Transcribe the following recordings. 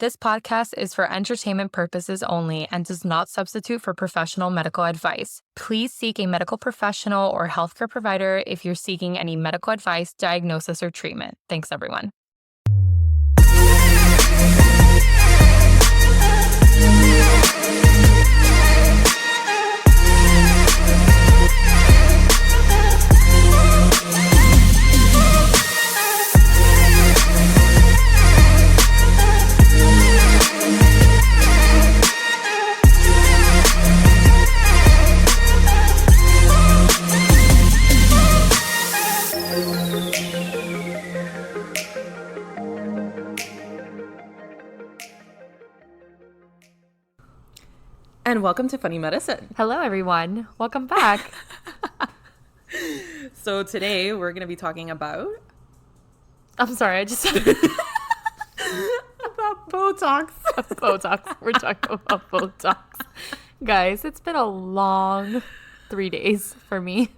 This podcast is for entertainment purposes only and does not substitute for professional medical advice. Please seek a medical professional or healthcare provider if you're seeking any medical advice, diagnosis, or treatment. Thanks, everyone. And welcome to Funny Medicine. Hello, everyone. Welcome back. So today we're going to be talking about... I'm sorry, I just... about Botox. Botox. We're talking about Botox. Guys, it's been a long 3 days for me.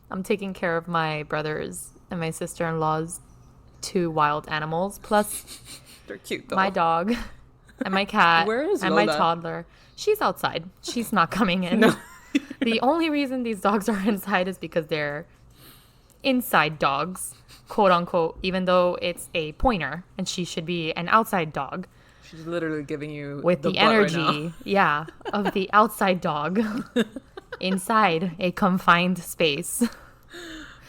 I'm taking care of my brothers and my sister-in-law's 2 wild animals, plus They're cute, though. my dog and my cat Where is and Lola? my toddler. She's outside. She's not coming in. No. The only reason these dogs are inside is because they're inside dogs, quote unquote, even though it's a pointer and she should be an outside dog. She's literally giving you With the butt right energy, now. of the outside dog inside a confined space.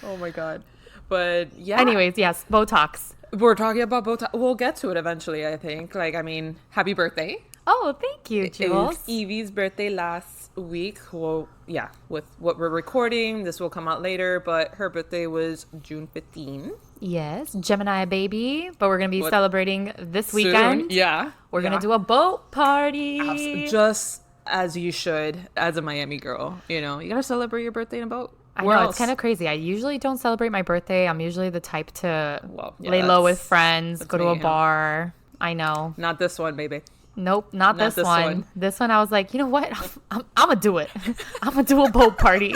Oh my God. But yeah. Anyways, yes, Botox. We're talking about Botox. We'll get to it eventually, I think. Happy birthday. Oh, thank you, It Jules. was Evie's birthday last week. Well, yeah, with what we're recording, this will come out later, but her birthday was June 15th. Yes, Gemini baby, but we're going to be What? celebrating this Soon. weekend. Yeah. We're going to do a boat party. Just as you should, as a Miami girl. You know, you gotta celebrate your birthday in a boat. I Where know, else? it's kind of crazy. I usually don't celebrate my birthday. I'm usually the type to Well, yeah, lay low with that's- friends, that's go to me, a yeah. bar. I know. Not this one, baby. Nope, not this this one. one. This one, I was like, you know what? I'm gonna do it. I'm gonna do a boat party.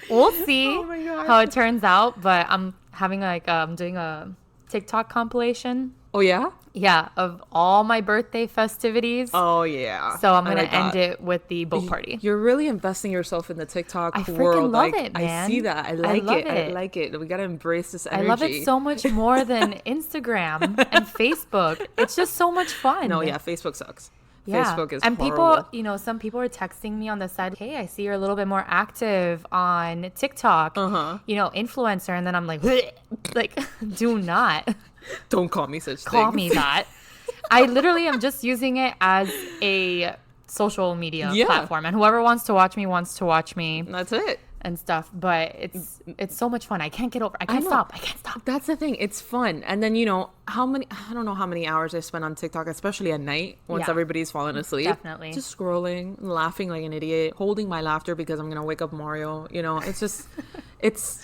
We'll see Oh my God. how it turns out. But I'm having I'm doing a TikTok compilation. Oh yeah. Yeah, of all my birthday festivities. Oh yeah. So I'm I gonna like end that. it with the boat party. You're really investing yourself in the TikTok I freaking world. love Like, it, man. I see that. I I like love it. I it. like it. We gotta embrace this I energy. love it so much more than Instagram and Facebook. It's just so much fun. No, yeah, Facebook sucks. Yeah. Facebook is and horrible. people, some people are texting me on the side, hey, I see you're a little bit more active on TikTok, influencer. And then I'm like, like, do not Don't call me such call things. me that. I literally am just using it as a social media Yeah. platform. And whoever wants to watch me That's it. and stuff. But it's so much fun. I can't get over. I can't know. stop. I can't stop. That's the thing. It's fun. And then, I don't know how many hours I spend on TikTok, especially at night once Yeah. everybody's fallen asleep. Definitely. Just scrolling, laughing like an idiot, holding my laughter because I'm going to wake up Mario. It's just, It's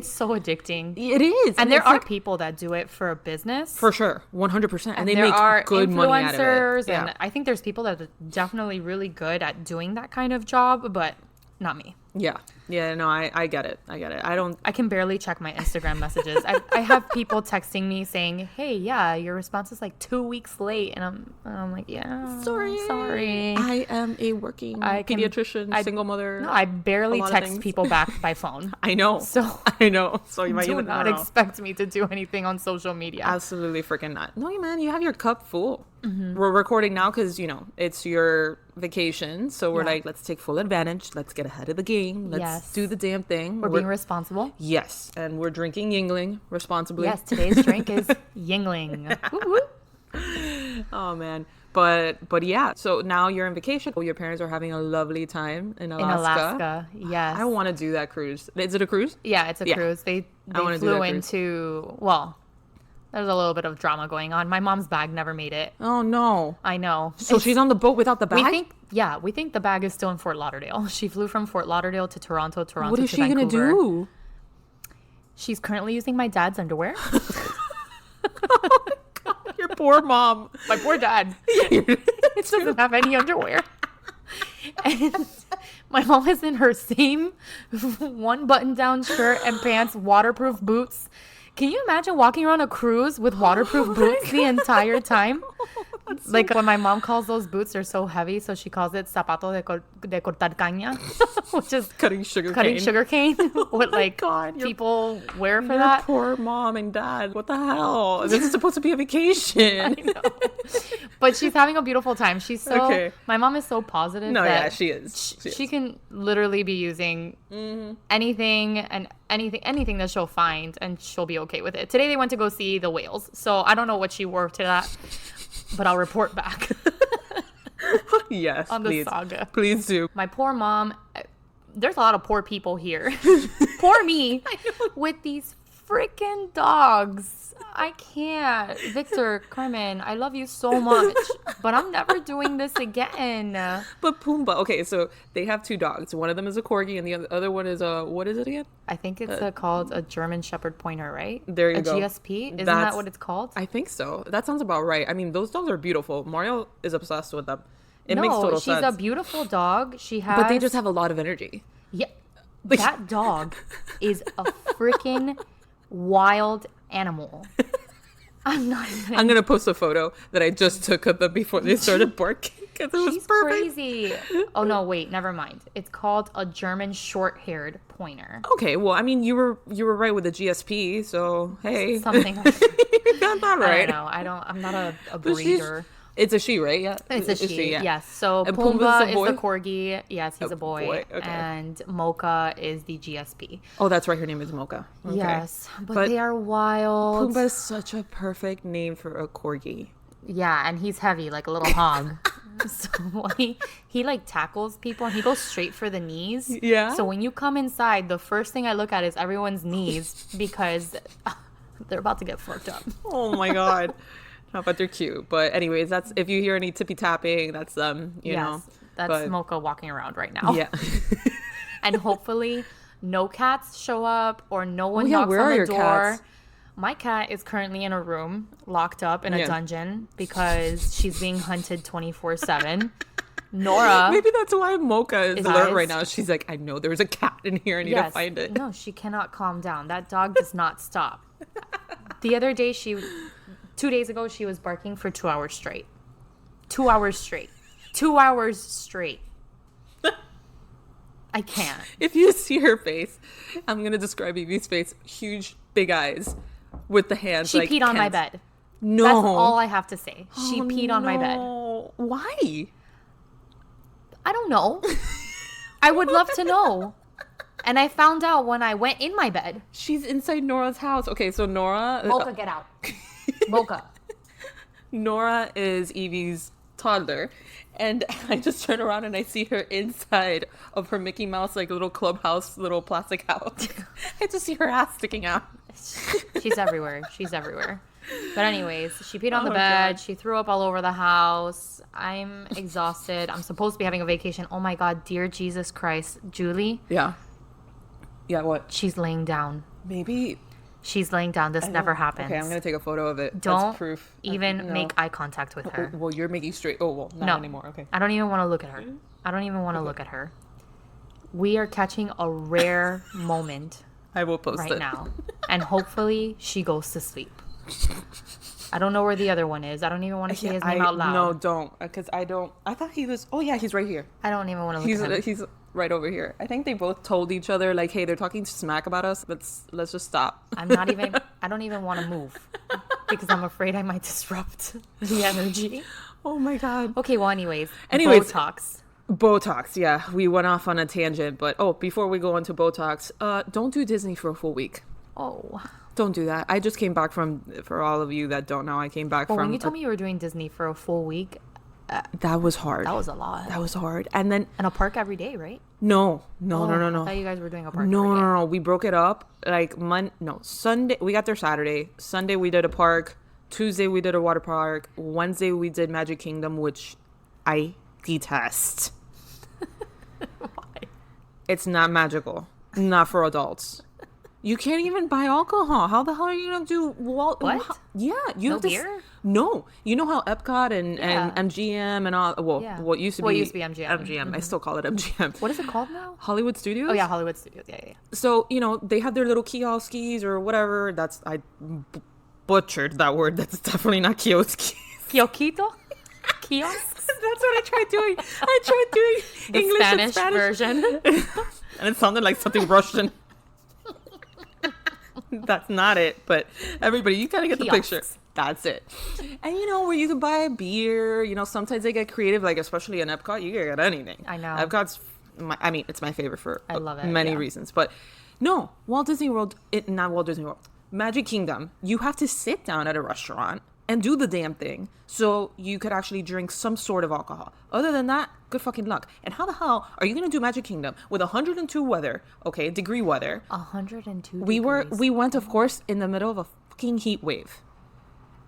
so addicting. it is. And there it's are like, people that do it for a business. for sure, 100%. And they there make are good money out of influencers, it. Yeah. and I think there's people that are definitely really good at doing that kind of job, but not me. Yeah. Yeah. No, I get it. I don't. I can barely check my Instagram messages. I have people texting me saying, "Hey, yeah, your response is like 2 weeks late," and I'm like, "Yeah, sorry." I am a working pediatrician, single mother. No, I barely a lot of text things. people back by phone. I know. So I know. So you might do even not know. expect me to do anything on social media. Absolutely freaking not. No, man, you have your cup full. Mm-hmm. We're recording now because, it's your vacation. So we're Yeah. like, let's take full advantage. Let's get ahead of the game. Let's Yes. do the damn thing. We're being responsible. Yes. And we're drinking Yingling responsibly. Yes, today's drink is Yingling. Woo woo. Oh, man. But yeah. So now you're on vacation. Your parents are having a lovely time in Alaska. In Alaska, yes. I want to do that cruise. Is it a cruise? Yeah, it's a Yeah. cruise. They wanna do flew that cruise. into, well, there's a little bit of drama going on. My mom's bag never made it. Oh, no. I know. So she's on the boat without the bag? We think the bag is still in Fort Lauderdale. She flew from Fort Lauderdale to Toronto What is to she going to Vancouver. do? She's currently using my dad's underwear. Your poor mom. My poor dad. He doesn't have any underwear. And my mom is in her same one button down shirt and pants, waterproof boots. Can you imagine walking around a cruise with waterproof boots the entire time? Like when my mom calls those boots, they're so heavy, so she calls it zapato de cortar caña, which is cutting sugar cane. What like people wear for that? Poor mom and dad. What the hell? This is supposed to be a vacation. I know. But she's having a beautiful time. She's so Okay. My mom is so positive. No, that yeah, she is. She can literally be using anything and anything that she'll find, and she'll be okay with it. Today they went to go see the whales, so I don't know what she wore to that, but I'll report back. Yes, on the please. saga. Please do. My poor mom. There's a lot of poor people here. Poor me with these freaking dogs. I can't. Victor, Carmen, I love you so much, but I'm never doing this again. But Pumbaa, okay, so they have two dogs. One of them is a corgi, and the other one is a, what is it again? I think it's called a German Shepherd Pointer, right? There you go. A GSP? Isn't that what it's called? I think so. That sounds about right. I mean, those dogs are beautiful. Mario is obsessed with them. It makes total sense. No, she's a beautiful dog. She has... But they just have a lot of energy. Yeah. That dog is a freaking wild animal. I'm gonna post a photo that I just took of them before they started barking because it was She's perfect. crazy. Oh no, wait, never mind. It's called a German short-haired pointer. Okay, well, I mean, you were right with the GSP, so hey, Something. you got that right. I don't know. I'm not a But breeder. It's a she, right? Yeah, It's a she. yeah. Yes. So And Pumbaa Pumbaa's a is boy? the corgi. Yes, he's a boy. Okay. And Mocha is the GSP. Oh, that's right. Her name is Mocha. Okay. Yes, but they are wild. Pumbaa is such a perfect name for a corgi. Yeah, and he's heavy, like a little hog. So he like tackles people and he goes straight for the knees. Yeah. So when you come inside, the first thing I look at is everyone's knees because they're about to get fucked up. Oh my god. No, but they're cute. But anyways, that's if you hear any tippy tapping, that's you know. That's Mocha walking around right now. Yeah. And hopefully no cats show up or no one knocks where on are the your door. cats? My cat is currently in a room, locked up in a dungeon because she's being hunted 24/7. Nora. Maybe that's why Mocha is alert eyes. right now. She's like, I know there's a cat in here. I need to find it. No, she cannot calm down. That dog does not stop. The other day, 2 days ago, she was barking for 2 hours straight. 2 hours straight. 2 hours straight. I can't. If you see her face, I'm going to describe Evie's face. Huge, big eyes with the hands. She peed on my bed. No. That's all I have to say. She peed on my bed. Why? I don't know. I would love to know. And I found out when I went in my bed. She's inside Nora's house. Okay, so Nora... Mocha, get out. Mocha. Nora is Evie's toddler. And I just turn around and I see her inside of her Mickey Mouse, like, little clubhouse, little plastic house. I just see her ass sticking out. She's everywhere. She's everywhere. But anyways, she peed on the bed. God. She threw up all over the house. I'm exhausted. I'm supposed to be having a vacation. Oh my God, dear Jesus Christ. Julie? Yeah. Yeah, what? She's laying down. Maybe... She's laying down. This never happens. Okay, I'm going to take a photo of it. Don't That's proof. even make eye contact with her. Well, you're making straight... Oh, well, not anymore. Okay. I don't even want to look at her. I don't even want to look at her. We are catching a rare moment I will post right it. now. And hopefully she goes to sleep. I don't know where the other one is. I don't even want to say his name out loud. No, don't. Because I don't... I thought he was... Oh, yeah, he's right here. I don't even want to look at him. He's right over here. I think they both told each other, like, hey, they're talking smack about us. Let's just stop. I don't even want to move because I'm afraid I might disrupt the energy. Oh my God. Okay, well, anyways, Botox. Botox, yeah. We went off on a tangent, but before we go into Botox, don't do Disney for a full week. Oh. Don't do that. I just came back for all of you that don't know, I came back from... when you told me you were doing Disney for a full week, that was hard. that was a lot. That was hard. And then... And a park every day, right? No. I thought you guys were doing a park every day. No. We broke it up. Like, Sunday, we got there Saturday. Sunday, we did a park. Tuesday, we did a water park. Wednesday, we did Magic Kingdom, which I detest. Why? It's not magical. Not for adults. You can't even buy alcohol. How the hell are you going to do... What? Yeah. You No have to, beer? No. You know how Epcot and MGM and all... Well, Yeah. what used to Well, be... it used to be MGM. MGM. I still call it MGM. What is it called now? Hollywood Studios? Oh, yeah, Hollywood Studios. Yeah. So, they have their little kioskies or whatever. I butchered that word. That's definitely not kioski. Kioskito? Kiosks. That's what I tried doing. I tried doing The English Spanish and Spanish version. and it sounded like something Russian. That's not it, but everybody, you gotta get the picture. Kiosks. That's it. And where you can buy a beer, sometimes they get creative, like especially in Epcot, you can get anything. I know. Epcot's, it's my favorite for I love it, many yeah. reasons. But no, Walt Disney World, not Walt Disney World, Magic Kingdom, you have to sit down at a restaurant and do the damn thing so you could actually drink some sort of alcohol. Other than that, good fucking luck. And how the hell are you gonna do Magic Kingdom with 102 weather, degree weather? 102 We degrees. went, of course, in the middle of a fucking heat wave.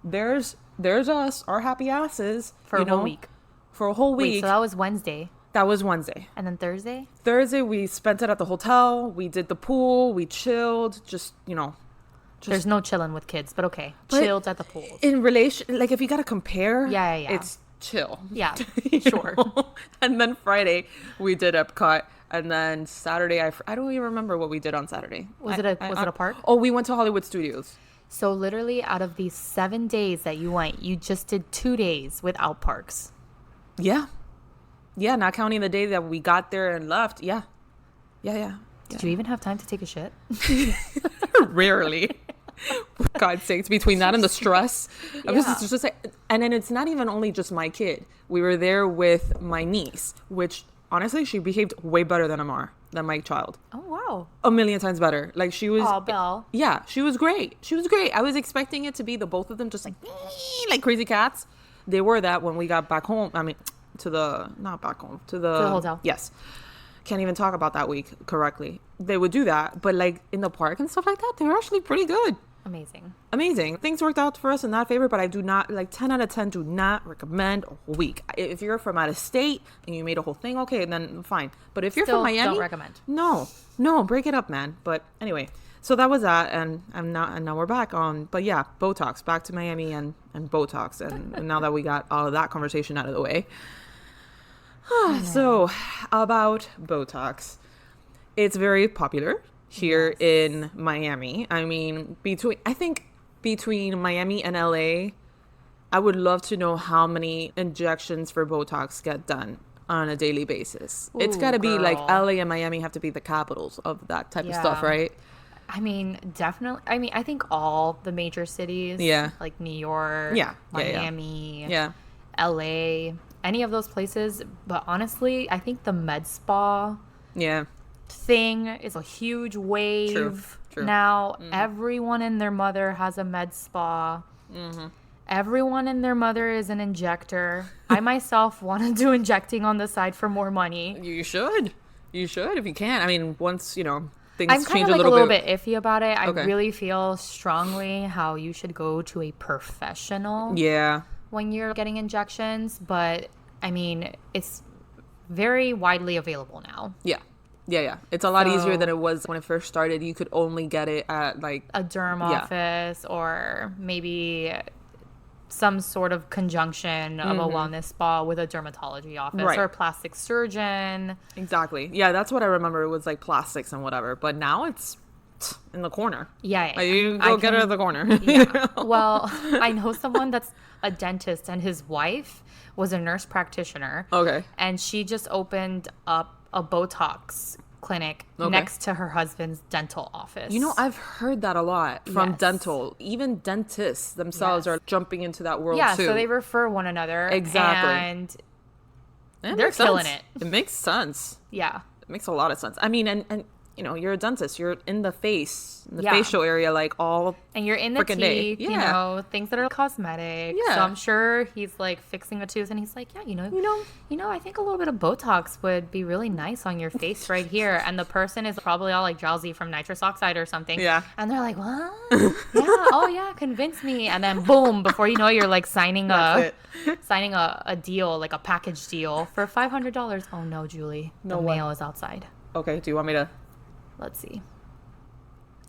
There's us, our happy asses, For a whole week. For a whole week. Wait, so that was Wednesday. That was Wednesday. And then Thursday? Thursday, we spent it at the hotel. We did the pool. We chilled. Just There's no chilling with kids, but okay. But Chilled at the pools. in relation, like if you gotta compare, Yeah. it's chill. Yeah, You sure. know? And then Friday we did Epcot, and then Saturday I don't even remember what we did on Saturday. Was it a park? Oh, we went to Hollywood Studios. So literally out of these 7 days that you went, you just did 2 days without parks. Yeah, not counting the day that we got there and left. Yeah. Did you even have time to take a shit? Rarely. For God's sakes, between that and the stress, I was Yeah. just like, and then it's not even only just my kid. We were there with my niece, which honestly, she behaved way better than my child. Oh, wow. A million times better. Like she was. Oh, Belle. Yeah, she was great. I was expecting it to be the both of them just like crazy cats. They were that when we got back home. I mean, not back home, to the hotel. Yes. Can't even talk about that week correctly. They would do that, but like in the park and stuff like that, they were actually pretty good. Amazing. Things worked out for us in that favor, but I do not, 10 out of 10 do not recommend a whole week. If you're from out of state and you made a whole thing, okay, then fine. But if you're Still from Miami, don't recommend. No, break it up, man. But anyway, so that was that, and now we're back on. But yeah, Botox, back to Miami and Botox, and now that we got all of that conversation out of the way. So about Botox, it's very popular here in Miami. I mean, between Miami and LA, I would love to know how many injections for Botox get done on a daily basis. It's got to be like LA and Miami have to be the capitals of that type of stuff, right? I mean, definitely. I mean, I think all the major cities, like New York, Miami, LA, any of those places. But honestly, I think the med spa thing is a huge wave. True. Now. Everyone and their mother has a med spa. Everyone and their mother is an injector. I myself want to do injecting on the side for more money. You should if you can. I mean, once things I'm change kind of a like little a little bit. bit iffy about it. I really feel strongly how you should go to a professional when you're getting injections, but I mean, it's very widely available now. Yeah. It's a lot easier than it was when it first started. You could only get it at like a derm office or maybe some sort of conjunction of a wellness spa with a dermatology office or a plastic surgeon. Exactly. Yeah, that's what I remember. It was like plastics and whatever. But now it's in the corner. Yeah. Like, you go get it at the corner. Yeah. Well, I know someone that's a dentist, and his wife was a nurse practitioner. Okay. And she just opened up a Botox clinic next to her husband's dental office. I've heard that a lot from dental. Even dentists themselves are jumping into that world too. Yeah, so they refer one another. Exactly. And they're killing it. It makes sense. Yeah. It makes a lot of sense. I mean, and you're a dentist. You're in the face, in the facial area, like all and you're in the teeth, day. Things that are cosmetic. Yeah. So I'm sure he's like fixing a tooth, and he's like, I think a little bit of Botox would be really nice on your face right here. And the person is probably all like drowsy from nitrous oxide or something. Yeah. And they're like, what? Convince me. And then boom, before you know it, you're like signing a deal, like a package deal for $500. Oh no, Julie, the mail is outside. Okay. Do you want me to? Let's see.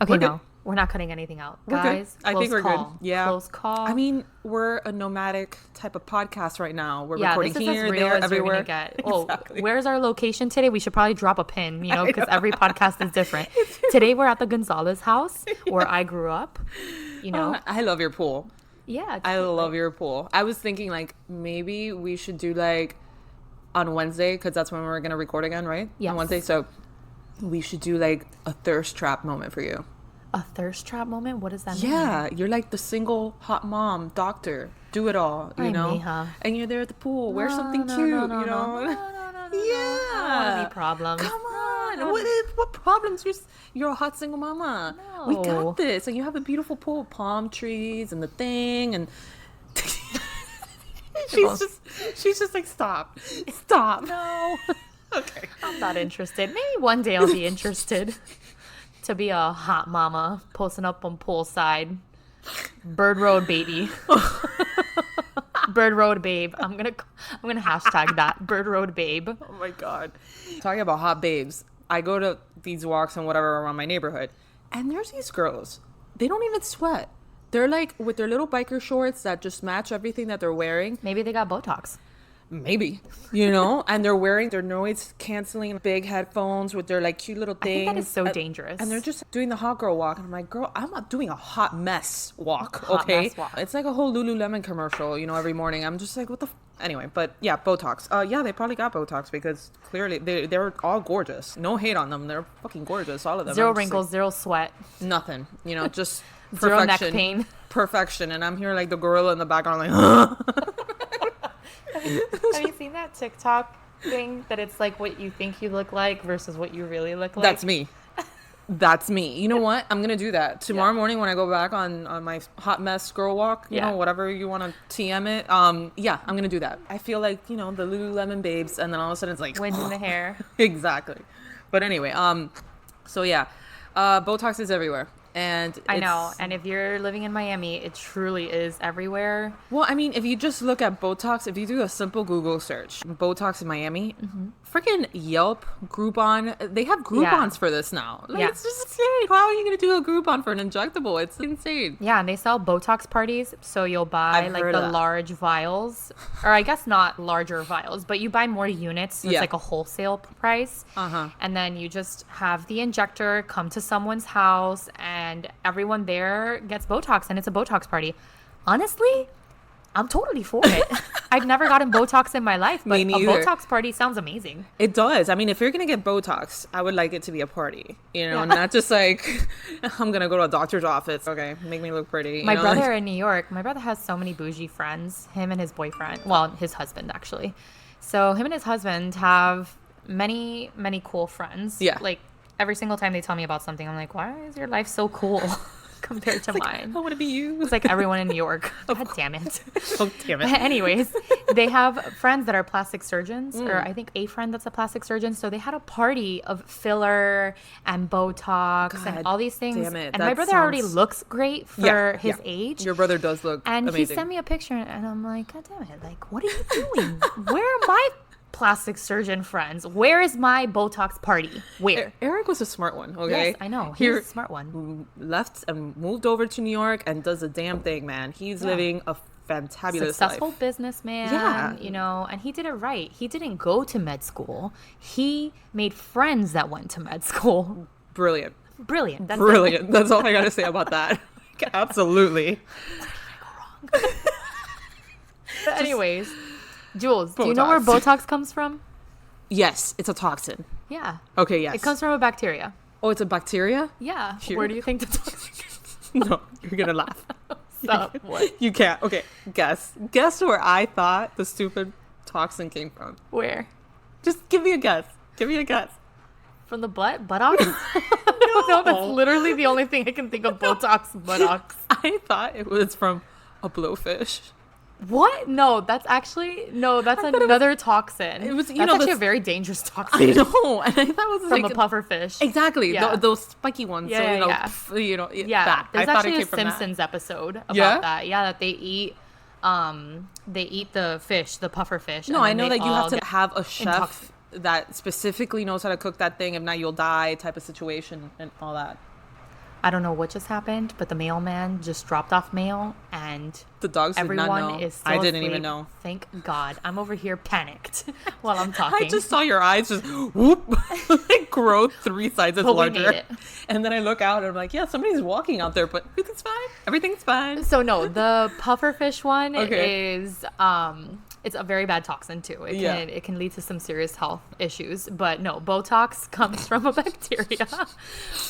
Okay, no. We're not cutting anything out. Guys, I think we're good. Yeah. Close call. I mean, we're a nomadic type of podcast right now. We're yeah, recording this is here, as real there, as everywhere. We're gonna get. Oh, where's our location today? We should probably drop a pin, because every podcast is different. Today we're at the Gonzalez house where I grew up. I love your pool. Yeah, I cute, love like- your pool. I was thinking like maybe we should do like on Wednesday because that's when we're gonna record again, right? Yes. On Wednesday, so we should do like a thirst trap moment for you. A thirst trap moment? What does that mean? Yeah, you're like the single hot mom, doctor, do it all, you Ay, know? mija. And you're there at the pool, wear something No, cute, no, no, you know? no. No, no, no, no. Yeah. I don't want any problems. Come on. No, no, What problems? You're a hot single mama. We No. got this. And you have a beautiful pool, palm trees and the thing and she's just like stop. No. Okay. I'm not interested. Maybe one day I'll be interested to be a hot mama posting up on poolside. Bird Road baby. Bird Road babe. I'm gonna hashtag that. Bird Road babe. Oh my god. Talking about hot babes, I go to these walks and whatever around my neighborhood, and there's these girls. They don't even sweat. They're like with their little biker shorts that just match everything that they're wearing. Maybe they got Botox. Maybe, you know, and they're wearing their noise canceling big headphones with their like cute little I things. think that is so and, dangerous. And they're just doing the hot girl walk. And I'm like, girl, I'm not doing a hot mess walk, Hot okay? mess walk. It's like a whole Lululemon commercial, you know, every morning. I'm just like, what the anyway, but yeah, Botox. Yeah, they probably got Botox because clearly they're all gorgeous. No hate on them. They're fucking gorgeous, all of them. Zero I'm just wrinkles, like, zero sweat, nothing, you know, just zero neck perfection. pain. Perfection. And I'm here like the gorilla in the background like, huh? Have you seen that TikTok thing that it's like what you think you look like versus what you really look like? That's me. That's me. You know what? I'm gonna do that tomorrow Yeah. morning when I go back on my hot mess girl walk. You Yeah. know, whatever you want to TM it. Yeah, I'm gonna do that. I feel like the Lululemon babes, and then all of a sudden it's like Wind in the hair. exactly. But anyway, so yeah, Botox is everywhere, and I know. it's- And if you're living in Miami, it truly is everywhere. Well, I mean, if you just look at Botox, if you do a simple Google search, Botox in Miami, freaking Yelp, Groupon, they have Groupons for this now. Like, Yeah. it's just insane. How are you going to do a Groupon for an injectable? It's insane. Yeah, and they sell Botox parties. So you'll buy I've like heard the of that. large vials, or I guess not larger vials, but you buy more units. So Yeah. it's like a wholesale price. Uh-huh. And then you just have the injector come to someone's house and everyone there gets Botox and it's a Botox party. Honestly, I'm totally for it. I've never gotten Botox in my life, but a neither. Botox party sounds amazing. It does. I mean, if you're going to get Botox, I would like it to be a party, Yeah. not just like, I'm going to go to a doctor's office. Okay, make me look pretty. you My know, brother like- in New York, my brother has so many bougie friends, him and his boyfriend, well, his husband actually. So him and his husband have many, many cool friends. Yeah. Like every single time they tell me about something, I'm like, why is your life so cool compared to mine? I want to be you. It's like everyone in New York. God damn it. Oh, damn But it. anyways, they have friends that are plastic surgeons, or I think a friend that's a plastic surgeon. So they had a party of filler and Botox God and all these things. damn it. And my That brother already sounds- looks great for Yeah, his yeah. age. Your brother does look And amazing. he sent me a picture, and I'm like, God damn it! Like, what are you doing? Where are my plastic surgeon friends? Where is my Botox party? Where? Eric was a smart one, okay? Yes, I know. He's Here, a smart one. left and moved over to New York and does a damn thing, man. He's living a fantabulous Successful life. businessman, Yeah. and he did it right. He didn't go to med school. He made friends that went to med school. Brilliant. Brilliant. That's it. Brilliant. That's all I got to say about that. Absolutely. But anyways, Jules, do you know where Botox. Botox comes from? Yes, it's a toxin. Yeah. Okay, yes. It comes from a bacteria. Oh, it's a bacteria? Yeah. Here. Where do you think the toxin No, you're going to laugh. Stop. What? You can't. Okay, guess. Guess where I thought the stupid toxin came from. Where? Just give me a guess. Give me a guess. From the butt? Buttocks? No, that's literally the only thing I can think of. Botox, buttocks. I thought it was from a blowfish. What? No, that's another toxin. It was- you that's know, actually this- a very dangerous toxin. I know, and I thought it was From like a puffer fish. exactly Yeah. those spiky ones. Yeah, so yeah, yeah. Yeah, that. there's I thought actually it a came from that. Simpsons episode about Yeah? that. Yeah, that they eat the fish, the puffer fish. No, and I then know they that you all have to get- have a chef that specifically knows how to cook that thing. If not, you'll die. Type of situation and all that. I don't know what just happened, but the mailman just dropped off mail and The dogs did not everyone know. is still I didn't asleep. even know. Thank God. I'm over here panicked while I'm talking. I just saw your eyes just whoop, like grow 3 sizes But we larger. made it. And then I look out and I'm like, yeah, somebody's walking out there, but everything's fine. Everything's fine. So no, the pufferfish one Okay. is it's a very bad toxin too. It can lead to some serious health issues. But no, Botox comes from a bacteria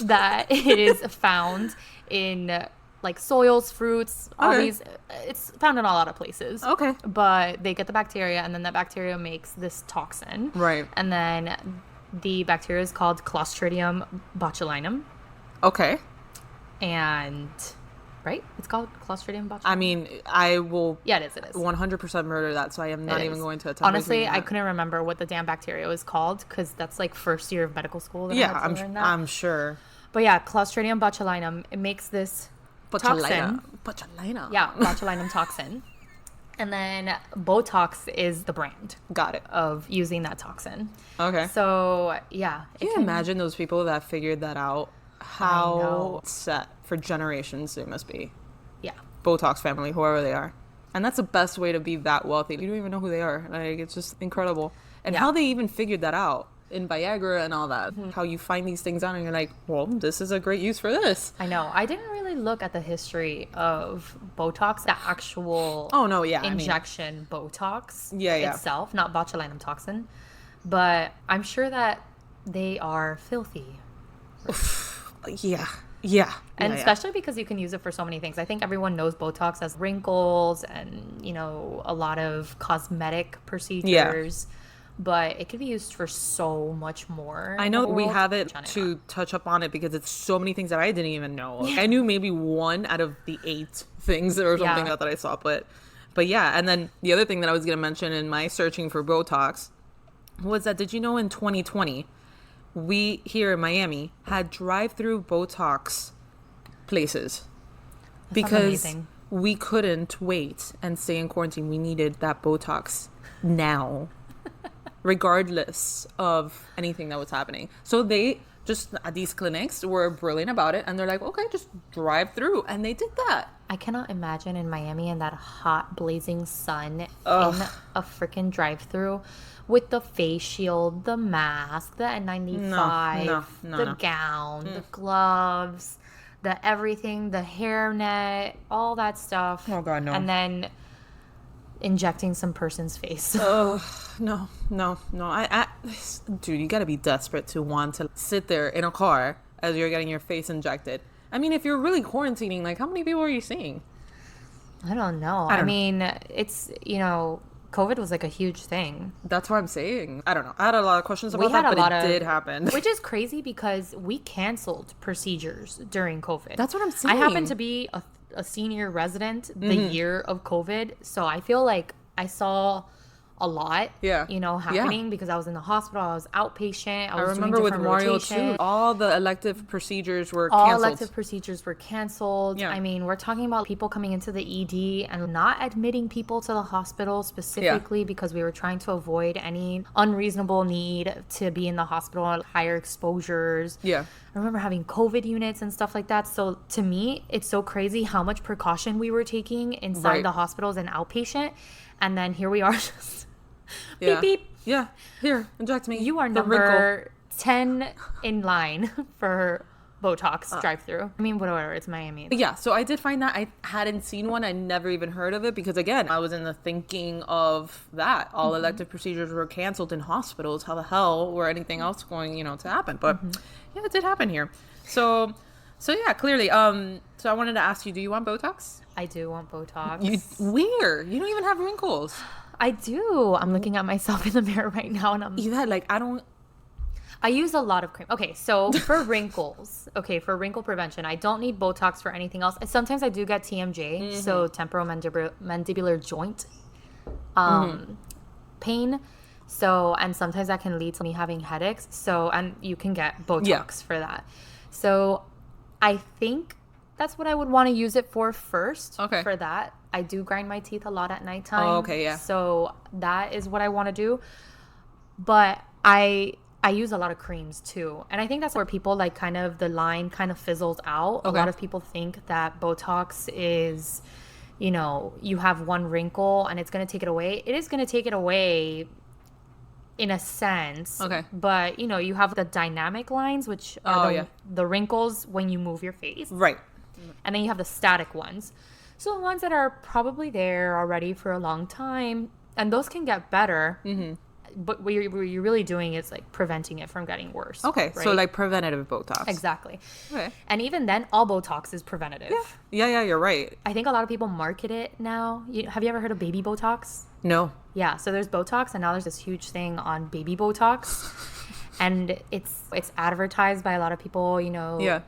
that is found in like soils, fruits, all Okay. these. It's found in a lot of places. Okay. But they get the bacteria, and then that bacteria makes this toxin. Right. And then the bacteria is called Clostridium botulinum, Okay. and right, it's called Clostridium botulinum. I mean, I will Yeah, it is. 100% murder that, so I am not It even is. going to attempt Honestly, repeating I that. couldn't remember what the damn bacteria was called because that's like first year of medical school. That I Yeah, had to learn that. I'm sure. But yeah, Clostridium botulinum, it makes this toxin. Botulina. Yeah, botulinum toxin. And then Botox is the brand Got it. of using that toxin. Okay. So yeah, Can you imagine those people that figured that out? know. How set for generations they must be. Yeah. Botox family, whoever they are. And that's the best way to be that wealthy. You don't even know who they are. Like, it's just incredible. And Yeah. how they even figured that out in Viagra and all that. How you find these things out and you're like, well, this is a great use for this. I know. I didn't really look at the history of Botox, the actual Oh, no, yeah. injection Botox Yeah, yeah. itself, not botulinum toxin. But I'm sure that they are filthy. Yeah. Yeah. And Yeah, yeah. especially because you can use it for so many things. I think everyone knows Botox as wrinkles and, a lot of cosmetic procedures. But it could be used for so much more. I know we World. have it Trying to touch up on it because it's so many things that I didn't even know. Like, I knew maybe 1 out of the 8 things or something Yeah. that I saw, but yeah. And then the other thing that I was gonna mention in my searching for Botox was that, did you know in 2020 we here in Miami had drive-through Botox places because amazing. we couldn't wait and stay in quarantine. We needed that Botox now. Regardless of anything that was happening. So they just, at these clinics, were brilliant about it. And they're like, okay, just drive through. And they did that. I cannot imagine in Miami in that hot, blazing sun Ugh. in a freaking drive-through with the face shield, the mask, the N95, No, the no. gown, the gloves, the everything, the hairnet, all that stuff. Oh, God, no. And then injecting some person's face. Oh, no. Dude, you gotta be desperate to want to sit there in a car as you're getting your face injected. I mean, if you're really quarantining, like, how many people are you seeing? I don't know. I I don't mean, it's, COVID was like a huge thing. That's what I'm saying. I don't know. I had a lot of questions We about had that, a but lot it of, did happen. which is crazy because we canceled procedures during COVID. That's what I'm I saying. happened to be a senior resident the year of COVID, so I feel like I saw a lot, Yeah. happening because I was in the hospital, I was outpatient, I I was remember doing with different Mario rotations. too, all the elective procedures were All canceled. elective procedures were canceled. Yeah. I mean, we're talking about people coming into the ED and not admitting people to the hospital specifically because we were trying to avoid any unreasonable need to be in the hospital at higher exposures. Yeah. I remember having COVID units and stuff like that. So to me, it's so crazy how much precaution we were taking inside Right. the hospitals and outpatient. And then here we are just Yeah. beep, beep. Yeah. Here, inject me. You are The wrinkle. number 10 in line for Botox drive-through. I mean, whatever. It's Miami. Yeah, so I did find that. I hadn't seen one. I never even heard of it because, again, I was in the thinking of that. All elective procedures were canceled in hospitals. How the hell were anything else going, to happen? But yeah, it did happen here. So yeah, clearly. So I wanted to ask you, do you want Botox? I do want Botox. Where? You don't even have wrinkles. I do. I'm looking at myself in the mirror right now and You had I use a lot of cream. Okay, so for wrinkles, for wrinkle prevention, I don't need Botox for anything else. Sometimes I do get TMJ, so temporomandibular joint pain. So, and sometimes that can lead to me having headaches. So, and you can get Botox for that. So, I think that's what I would want to use it for first. Okay. For that. I do grind my teeth a lot at nighttime. Oh, okay, yeah. So, that is what I want to do. But I I use a lot of creams too. And I think that's where people like kind of the line kind of fizzles out. A lot of people think that Botox is, you know, you have one wrinkle and it's going to take it away. It is going to take it away in a sense. Okay. But, you know, you have the dynamic lines, which are the wrinkles when you move your face. Right. And then you have the static ones. So the ones that are probably there already for a long time, and those can get better. Mm-hmm. But what you're really doing is like preventing it from getting worse. Okay, right? so like preventative Botox. Exactly. Okay. And even then, all Botox is preventative. Yeah, you're right. I think a lot of people market it now. Have you ever heard of baby Botox? No. Yeah, so there's Botox, and now there's this huge thing on baby Botox. And it's advertised by a lot of people, you know. Yeah.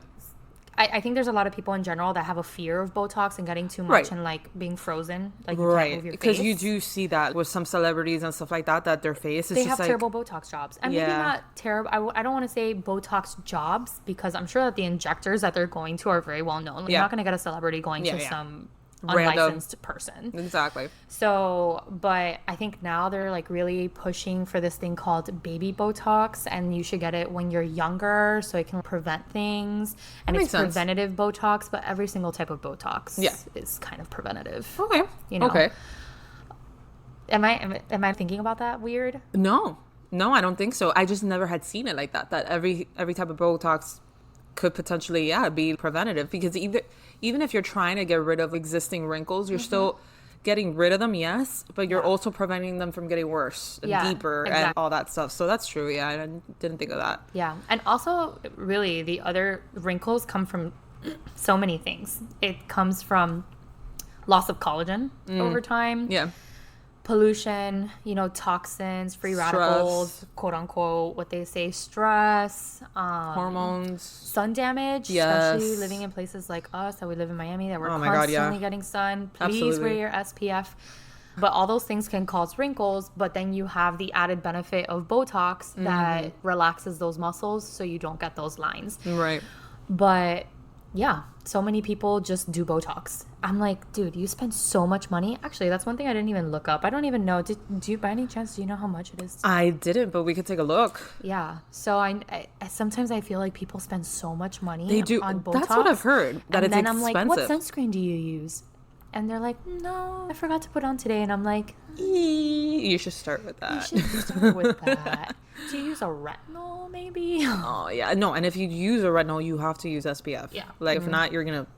I think there's a lot of people in general that have a fear of Botox and getting too much and like being frozen, like you can't move your face. Because you do see that with some celebrities and stuff like that their face is they just have like terrible Botox jobs, and maybe not terrible. I don't want to say Botox jobs because I'm sure that the injectors that they're going to are very well known. You're not going to get a celebrity going to some unlicensed person. Exactly. So, but I think now they're like really pushing for this thing called baby Botox, and you should get it when you're younger so it can prevent things. And it's preventative Botox, but every single type of Botox is kind of preventative. Okay. You know? Okay. Am I thinking about that weird? No, I don't think so. I just never had seen it like that. That every type of Botox could potentially be preventative, because even if you're trying to get rid of existing wrinkles, you're still getting rid of them, yes, but you're also preventing them from getting worse and deeper and all that stuff. So that's true. Yeah, I didn't think of that. Yeah, and also really the other wrinkles come from so many things. It comes from loss of collagen over time. Yeah. Pollution, you know, toxins, free radicals, quote unquote, what they say, stress, hormones, sun damage, especially living in places like us that we live in Miami that we're constantly getting sun. Please wear your SPF. But all those things can cause wrinkles, but then you have the added benefit of Botox that relaxes those muscles so you don't get those lines. Right. But yeah, so many people just do Botox. I'm like, dude, you spend so much money. Actually, that's one thing I didn't even look up. I don't even know. Do you, by any chance, do you know how much it is? I didn't, but we could take a look. Yeah. So I sometimes I feel like people spend so much money they do. on Botox. That's what I've heard. That and it's then expensive. I'm like, what sunscreen do you use? And they're like, no, I forgot to put on today. And I'm like, you should start with that. You should start with that. Do you use a retinol maybe? Oh, yeah. No, and if you use a retinol, you have to use SPF. Yeah. Like, if not, you're going to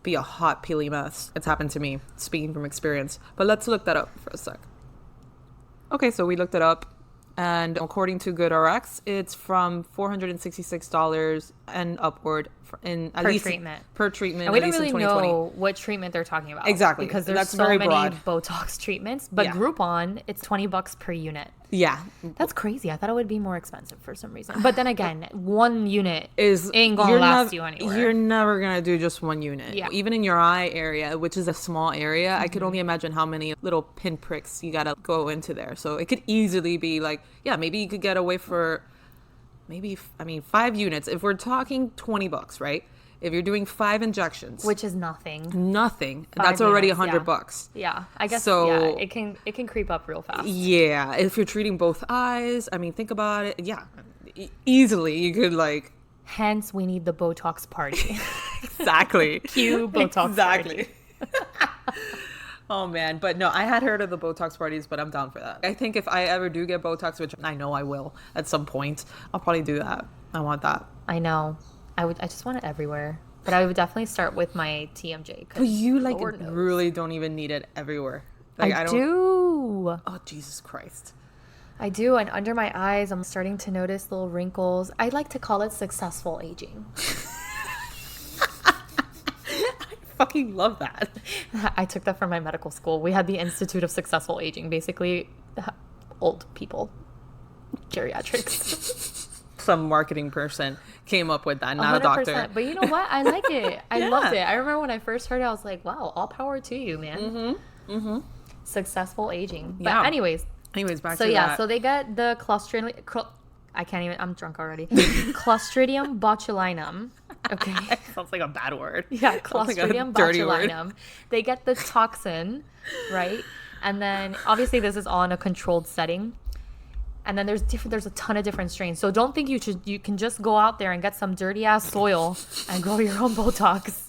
be a hot, peely mess. It's happened to me, speaking from experience. But let's look that up for a sec. Okay, so we looked it up. And according to GoodRx, it's from $466 and upward per treatment. Per treatment. And we don't really know what treatment they're talking about. Exactly. Because there's so many Botox treatments. But Groupon, it's $20 per unit. Yeah. That's crazy. I thought it would be more expensive for some reason. But then again, one unit ain't going to last you anywhere. You're never going to do just one unit. Yeah. Even in your eye area, which is a small area, I could only imagine how many little pinpricks you got to go into there. So it could easily be like, maybe you could get away for 5 units. If we're talking $20, right? If you're doing 5 injections, which is nothing, that's already $100. Yeah, I guess so. It can creep up real fast. Yeah, if you're treating both eyes, I mean, think about it. Yeah, easily you could like. Hence, we need the Botox party. Exactly. Cue Botox party. Oh man, but no, I had heard of the Botox parties, but I'm down for that. I think if I ever do get Botox, which I know I will at some point, I'll probably do that. I want that. I know. I just want it everywhere. But I would definitely start with my TMJ. But you really don't even need it everywhere. Like, I don't. Do. Oh, Jesus Christ. I do. And under my eyes, I'm starting to notice little wrinkles. I like to call it successful aging. I fucking love that. I took that from my medical school. We had the Institute of Successful Aging. Basically, old people. Geriatrics. Some marketing person came up with that, not 100%. A doctor. But you know what? I like it. I loved it. I remember when I first heard it, I was like, wow, all power to you, man. Successful aging. But anyways, back to that. So they get the Clostridium. I can't even. I'm drunk already. Clostridium botulinum. Okay. Sounds like a bad word. Yeah, Clostridium botulinum. Word. They get the toxin, right? And then obviously this is all in a controlled setting. And then there's a ton of different strains. So don't think you can just go out there and get some dirty ass soil and grow your own Botox.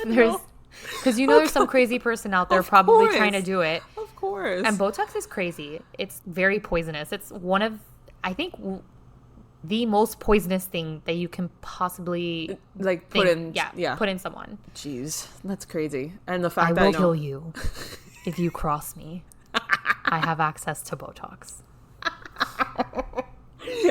Because there's some crazy person out there probably trying to do it. Of course. And Botox is crazy. It's very poisonous. It's one of, I think, the most poisonous thing that you can possibly put in. Yeah, put in someone. Jeez, that's crazy. And the fact I that will kill you if you cross me. I have access to Botox.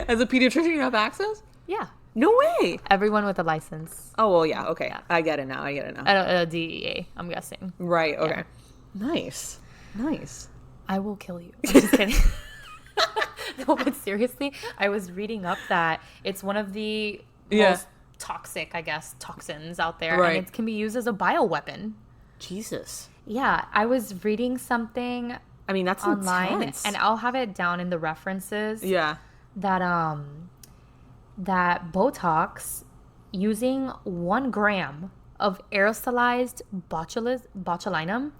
As a pediatrician, you have access? Yeah. No way. Everyone with a license. Oh, well, yeah. Okay. Yeah. I get it now. A DEA, I'm guessing. Right. Okay. Yeah. Nice. I will kill you. I'm just kidding. No, but seriously, I was reading up that it's one of the most toxic, I guess, toxins out there. Right. And it can be used as a bioweapon. Jesus. Yeah. I was reading something I mean, that's online, intense. and I'll have it down in the references. Yeah. That Botox, using 1 gram of aerosolized botulinum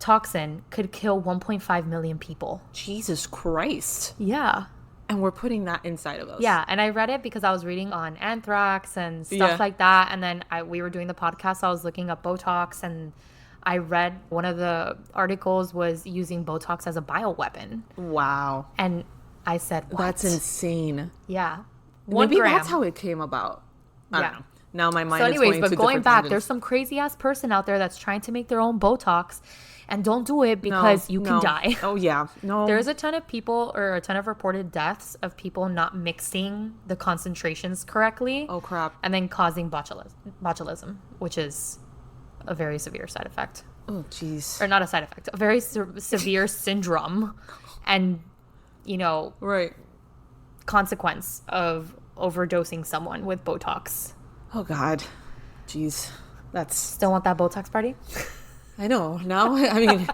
toxin, could kill 1.5 million people. Jesus Christ. Yeah. And we're putting that inside of us. Yeah, and I read it because I was reading on anthrax and stuff like that, and then we were doing the podcast, so I was looking up Botox, and I read one of the articles was using Botox as a bioweapon. Wow. And I said, what? That's insane. Yeah. 1 Maybe gram. that's how it came about. I don't know. Now my mind So is anyways, going but to going different back, tangents. there's some crazy ass person out there that's trying to make their own Botox, and don't do it because you can die. Oh yeah. No. There's a ton of people, or a ton of reported deaths of people not mixing the concentrations correctly. Oh crap. And then causing botulism, which is a very severe side effect. Oh jeez. Or not a side effect, a very severe syndrome, and Right. consequence of overdosing someone with Botox. Oh God. Jeez. That's. Still want that Botox party? I know. Now, I mean.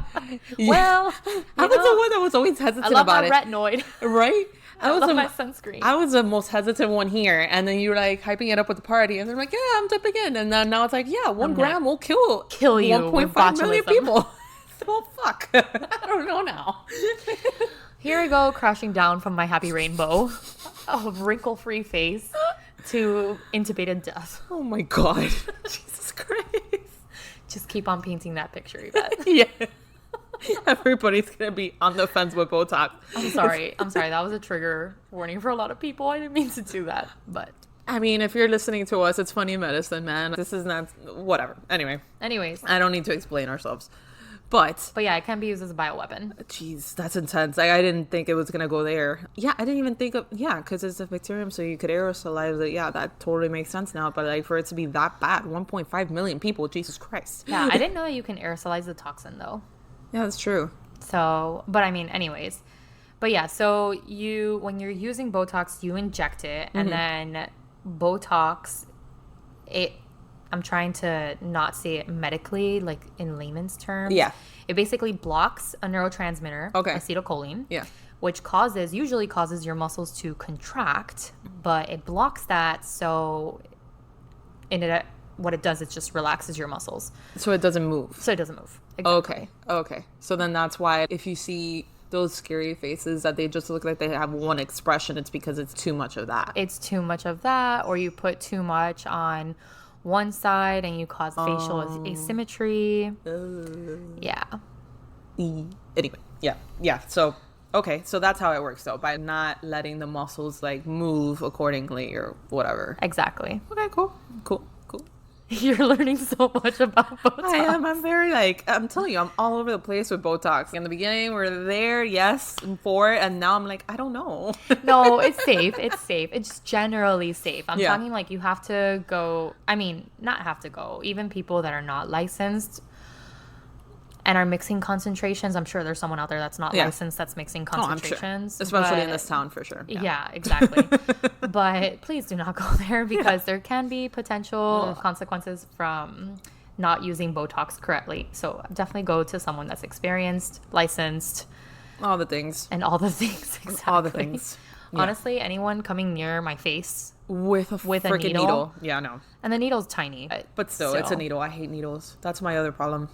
Well, I was the one that was always hesitant I love about my it. retinoid. Right? I love my sunscreen. I was the most hesitant one here, and then you were like hyping it up with the party, and they're like, "Yeah, I'm dipping in," and then now it's like, "Yeah, 1 gram will kill you 1.5 million with botulism. people." Well, fuck. I don't know now. Here I go, crashing down from my happy rainbow of wrinkle-free face to intubated death. Oh my God. Jesus Christ. Just keep on painting that picture, Yvette. Yeah. Everybody's gonna be on the fence with Botox. I'm sorry. That was a trigger warning for a lot of people. I didn't mean to do that, but I mean, if you're listening to us, it's funny medicine, man. This is not whatever. anyways. I don't need to explain ourselves. But yeah, it can be used as a bioweapon. jeez, that's intense. I didn't think it was gonna go there. Yeah, I didn't even think of because it's a bacterium, so you could aerosolize it. Yeah, that totally makes sense now. But for it to be that bad, 1.5 million people, Jesus Christ. Yeah, I didn't know that you can aerosolize the toxin though. Yeah, that's true. So, but I mean, anyways. But yeah, so when you're using Botox, you inject it, and then Botox, I'm trying to not say it medically, like in layman's terms. Yeah. It basically blocks a neurotransmitter, acetylcholine, which usually causes your muscles to contract, but it blocks that. So what it does is just relaxes your muscles. So it doesn't move. Exactly. Okay. So then that's why if you see those scary faces that they just look like they have one expression, it's because it's too much of that. It's too much of that, or you put too much on one side and you cause facial asymmetry. Yeah. Anyway, yeah. So, okay, so that's how it works though, by not letting the muscles like move accordingly or whatever. Exactly. Okay, cool. You're learning so much about Botox. I am. I'm very I'm telling you, I'm all over the place with Botox. In the beginning, we're there, yes, and for it, and now I'm like, I don't know. No, it's safe. It's generally safe. I'm Yeah. talking like you have to go. I mean, not have to go. Even people that are not licensed and are mixing concentrations. I'm sure there's someone out there that's not licensed that's mixing concentrations. I'm sure. Especially in this town, for sure. Yeah, exactly. But please do not go there because there can be potential consequences from not using Botox correctly. So definitely go to someone that's experienced, licensed. All the things. And all the things. Exactly. All the things. Yeah. Honestly, anyone coming near my face with a freaking needle. Yeah, no. And the needle's tiny. But still, it's a needle. I hate needles. That's my other problem.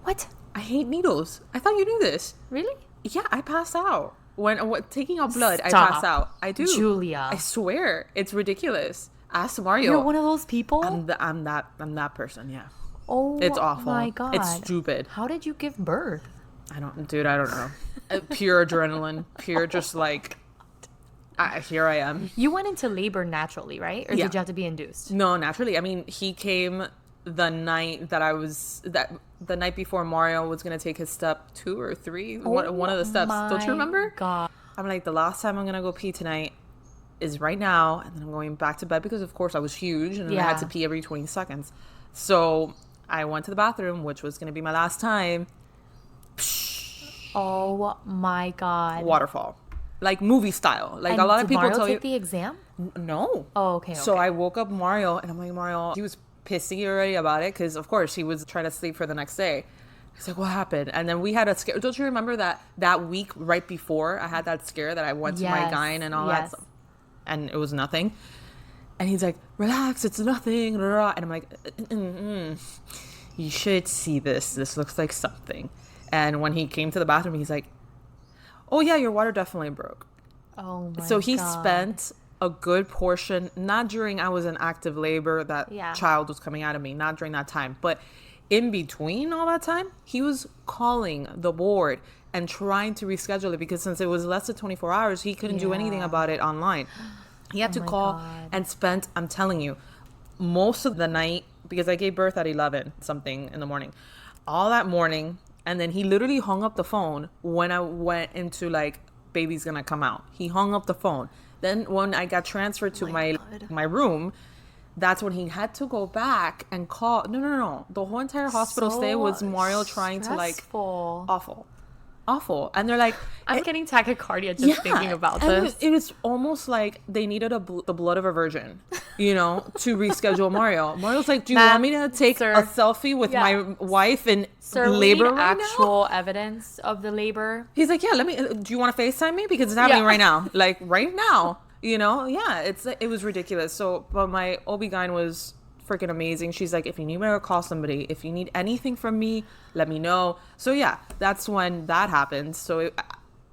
What? I hate needles. I thought you knew this. Really? Yeah, I passed out. When taking out blood, I Stop. pass out. I do. Julia. I swear, it's ridiculous. Ask Mario. You're one of those people? I'm that person. Yeah. Oh, It's awful. my God. It's stupid. How did you give birth? I don't know. Pure adrenaline. Pure just like, here I am. You went into labor naturally, right? Or Yeah. did you have to be induced? No, naturally. I mean, he came the night the night before Mario was going to take his step 2 or 3. One of the steps. Don't you remember? God. I'm like, the last time I'm going to go pee tonight is right now. And then I'm going back to bed because, of course, I was huge and I had to pee every 20 seconds. So I went to the bathroom, which was going to be my last time. Oh my God. Waterfall. Like movie style. Like And a lot of did people Mario tell you. take the exam? No. Oh, okay. So I woke up Mario and I'm like, Mario, he was pissy already about it because, of course, he was trying to sleep for the next day. He's like, what happened? And then we had a scare. Don't you remember that week right before I had that scare that I went to my gyne and all that stuff? And it was nothing. And he's like, relax, it's nothing. And I'm like, you should see this. This looks like something. And when he came to the bathroom, he's like, oh, yeah, your water definitely broke. Oh, my God. So he spent a good portion, not during I was in active labor, that child was coming out of me, not during that time. But in between all that time, he was calling the board and trying to reschedule it because since it was less than 24 hours, he couldn't do anything about it online. He had to call and spent, I'm telling you, most of the night, because I gave birth at 11 something in the morning, all that morning. And then he literally hung up the phone when I went into like, baby's gonna come out. He hung up the phone. Then when I got transferred to my room, that's when he had to go back and call. No. The whole entire hospital stay was Mario trying to like, awful. And they're like, I'm getting tachycardia just thinking about this. It was almost like they needed the blood of a virgin, to reschedule Mario. Mario's like, do you want me to take a selfie with my wife in labor right now? Actual evidence of the labor. He's like, yeah, do you want to FaceTime me? Because it's happening right now. Like right now, it was ridiculous. So, but my OB-GYN was freaking amazing. She's like, if you need me to call somebody, if you need anything from me, let me know. So yeah, that's when that happened. So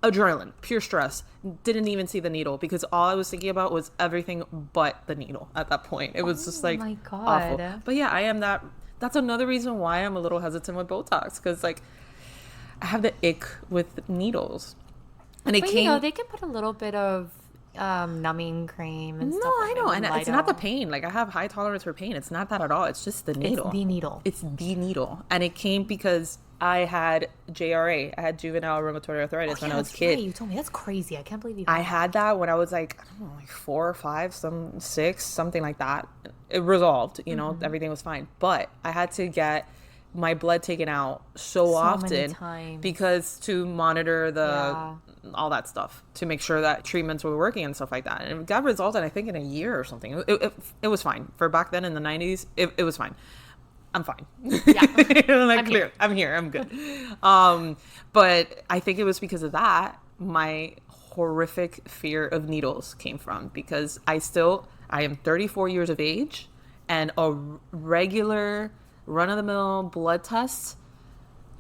adrenaline, pure stress. Didn't even see the needle because all I was thinking about was everything but the needle at that point. It was just like, my God. awful. But yeah, I am that. That's another reason why I'm a little hesitant with Botox because like I have the ick with needles. And they can put a little bit of numbing cream and stuff. No, I know. And it's not the pain. Like I have high tolerance for pain. It's not that at all. It's just the needle. It's the needle. And it came because I had JRA. I had juvenile rheumatoid arthritis when I was a kid. Right. You told me. That's crazy. I can't believe you I had that when I was like, I don't know, like 4 or 5, 6, something like that. It resolved, everything was fine. But I had to get my blood taken out so often because to monitor all that stuff to make sure that treatments were working and stuff like that. And it got resolved, I think, in a year or something. It was fine. For back then in the 90s, it was fine. I'm fine. Yeah. I'm here. I'm good. But I think it was because of that my horrific fear of needles came from because I am 34 years of age and a regular run-of-the-mill blood test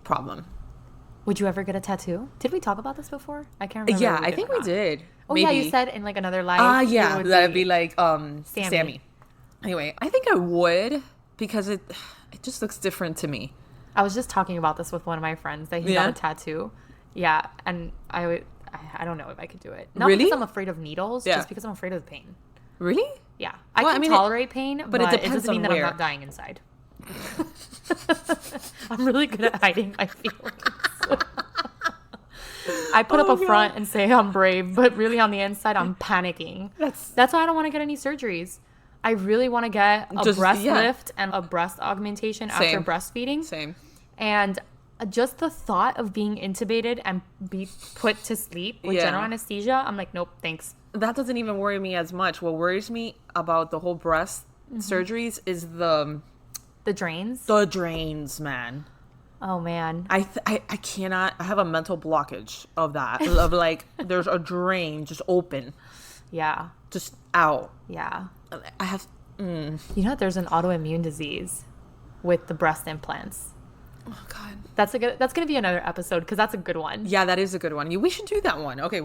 problem. Would you ever get a tattoo? Did we talk about this before? I can't remember. Yeah, I think we did. Oh, maybe. Yeah, you said in like another life. Yeah, that'd be like Sammy. Anyway, I think I would because it just looks different to me. I was just talking about this with one of my friends that he got a tattoo. Yeah, and I don't know if I could do it. Not because I'm afraid of needles, just because I'm afraid of the pain. Really? Yeah. I can tolerate pain, but it doesn't mean that I'm not dying inside. I'm really good at hiding my feelings. I put up a front and say I'm brave, but really on the inside I'm panicking. That's why I don't want to get any surgeries. I really want to get a breast lift and a breast augmentation after breastfeeding. Same. And just the thought of being intubated and be put to sleep with general anesthesia, I'm like, nope, thanks. That doesn't even worry me as much. What worries me about the whole breast surgeries is the drains. The drains, man. Oh man. I cannot. I have a mental blockage of that. Of like, there's a drain just open. Yeah. Just out. Yeah. I have. You know, there's an autoimmune disease with the breast implants. Oh God. That's gonna be another episode because that's a good one. Yeah, that is a good one. We should do that one. Okay,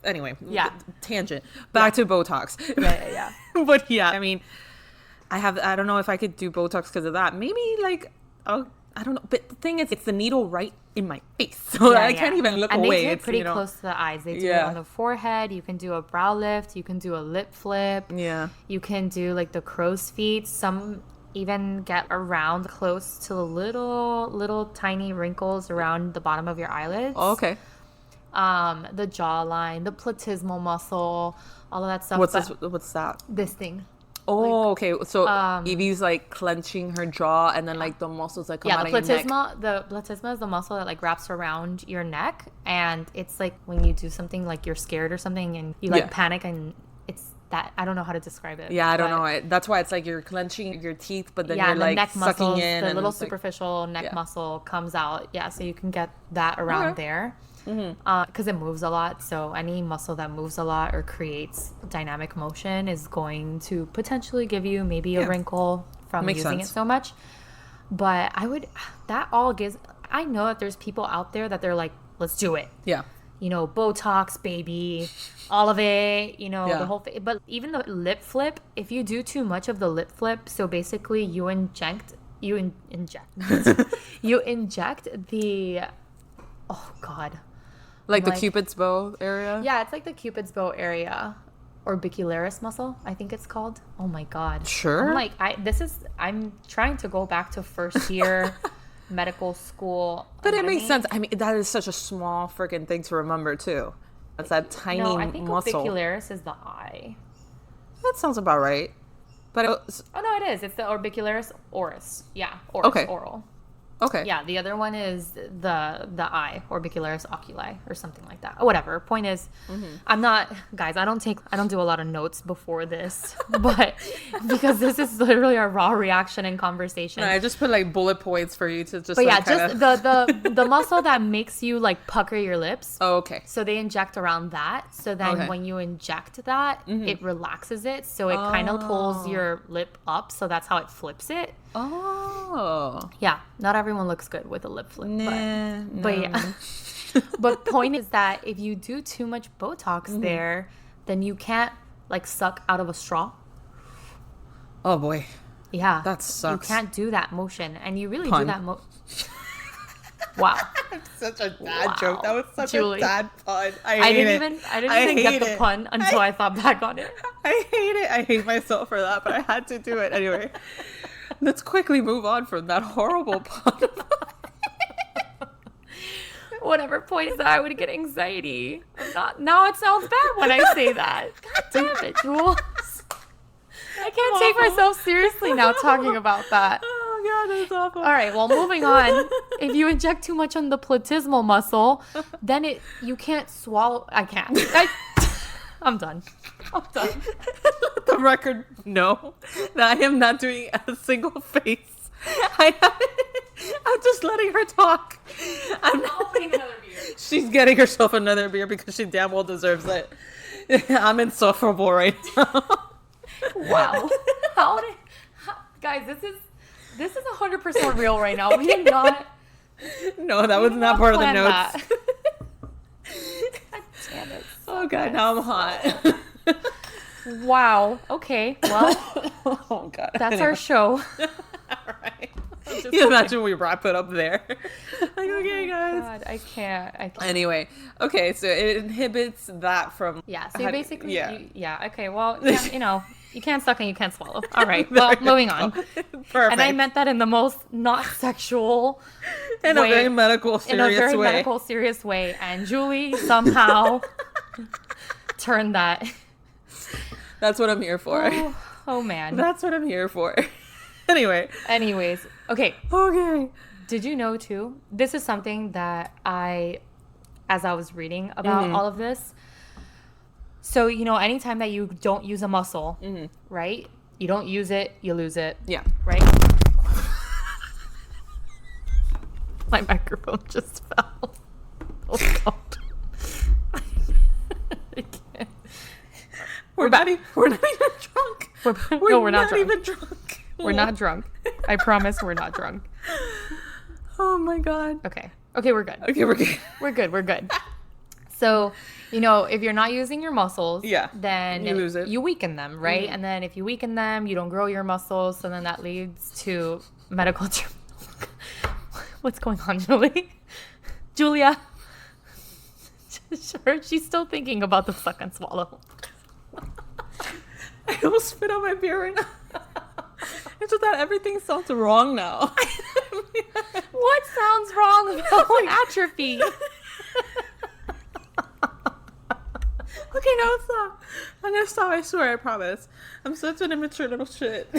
anyway, Yeah. Tangent. Back to Botox. Yeah. But yeah, I mean, I don't know if I could do Botox because of that. Maybe like, oh, I don't know. But the thing is, it's the needle right in my face, so I can't even look and away. They do it it's pretty close to the eyes. They do it on the forehead. You can do a brow lift. You can do a lip flip. Yeah. You can do like the crow's feet. Some even get around close to the little tiny wrinkles around the bottom of your eyelids. Oh, okay. The jawline, the platysmal muscle, all of that stuff. What's that? This thing. Oh, okay. So Evie's like clenching her jaw, and then like the muscles that come out of your neck. The platysma is the muscle that like wraps around your neck, and it's like when you do something like you're scared or something, and you like panic, and it's that I don't know how to describe it. Yeah, I don't know. That's why it's like you're clenching your teeth, but then you're like neck sucking muscles, in, the little superficial neck muscle comes out. Yeah, so you can get that around there. Because it moves a lot, so any muscle that moves a lot or creates dynamic motion is going to potentially give you maybe a wrinkle from using it so much. But I know that there's people out there that they're like, let's do it. Yeah. You know, Botox, baby, all of it, you know, the whole thing. But even the lip flip, if you do too much of the lip flip, so basically you inject the, oh God. Like the Cupid's bow area? Yeah, it's like the Cupid's bow area. Orbicularis muscle, I think it's called. Oh my God. Sure. I'm trying to go back to first year medical school. But it makes sense. I mean, that is such a small freaking thing to remember too. That's that tiny muscle. No, I think orbicularis is the eye. That sounds about right. But no, it is. It's the orbicularis oris. Yeah, oris, okay. Oral. Okay. Yeah, the other one is the eye, orbicularis oculi, or something like that. Whatever. Point is, I'm not, guys. I don't do a lot of notes before this, but because this is literally a raw reaction and conversation. No, I just put like bullet points for you to just. But like, just the muscle that makes you like pucker your lips. Oh, okay. So they inject around that. So then when you inject that, it relaxes it. So it kind of pulls your lip up. So that's how it flips it. Oh. Yeah. Not everyone looks good with a lip flip. But no. yeah. But point is that if you do too much Botox there, then you can't like suck out of a straw. Oh boy. Yeah. That sucks. You can't do that motion. And you really do that Wow. Such a bad joke. That was such a bad pun. I didn't even get the pun until I thought back on it. I hate it. I hate myself for that, but I had to do it anyway. Let's quickly move on from that horrible pun. Whatever, point is that I would get anxiety. Now it sounds bad when I say that. God damn it, Jules. I can't take myself seriously now talking about that. Oh God, that's awful. All right, well, moving on. If you inject too much on the platysmal muscle, then you can't swallow. I can't. I'm done. Let the record know that I am not doing a single face. I'm just letting her talk. I'm not opening another beer. She's getting herself another beer because she damn well deserves it. I'm insufferable right now. Wow. Guys, this is 100% real right now. We did not. No, that was not part of the notes. God damn it. Oh God, now I'm hot. Wow. Okay. Well, oh God. That's our show. All right. You imagine we wrap it up there. Like, okay, guys. God, I can't. Anyway, okay, so it inhibits that from. Yeah. So basically, okay. Well, you can't suck and you can't swallow. All right. Well, moving on. Perfect. And I meant that in the most not sexual. In a very medical, serious way. And Julie somehow turned that. That's what I'm here for. Oh man. That's what I'm here for. Anyways. Okay. Okay. Did you know too? This is something that as I was reading about all of this. So, anytime that you don't use a muscle, right? You don't use it, you lose it. Yeah. Right? My microphone just fell. Oh God. I can't. We're not even drunk. We're not even drunk. We're not drunk. I promise we're not drunk. Oh my God. Okay. Okay, we're good. Okay, we're good. We're good. We're good. So, if you're not using your muscles, Yeah, then you lose it. you weaken them, right? Mhm. And then if you weaken them, you don't grow your muscles. So then that leads to medical. What's going on, Julie? Julia. Sure, she's still thinking about the suck and swallow. I almost spit out my beer right now. It's just that everything sounds wrong now. What sounds wrong about atrophy? Okay, no, stop. I'm gonna stop. I swear, I promise. I'm such an immature little shit.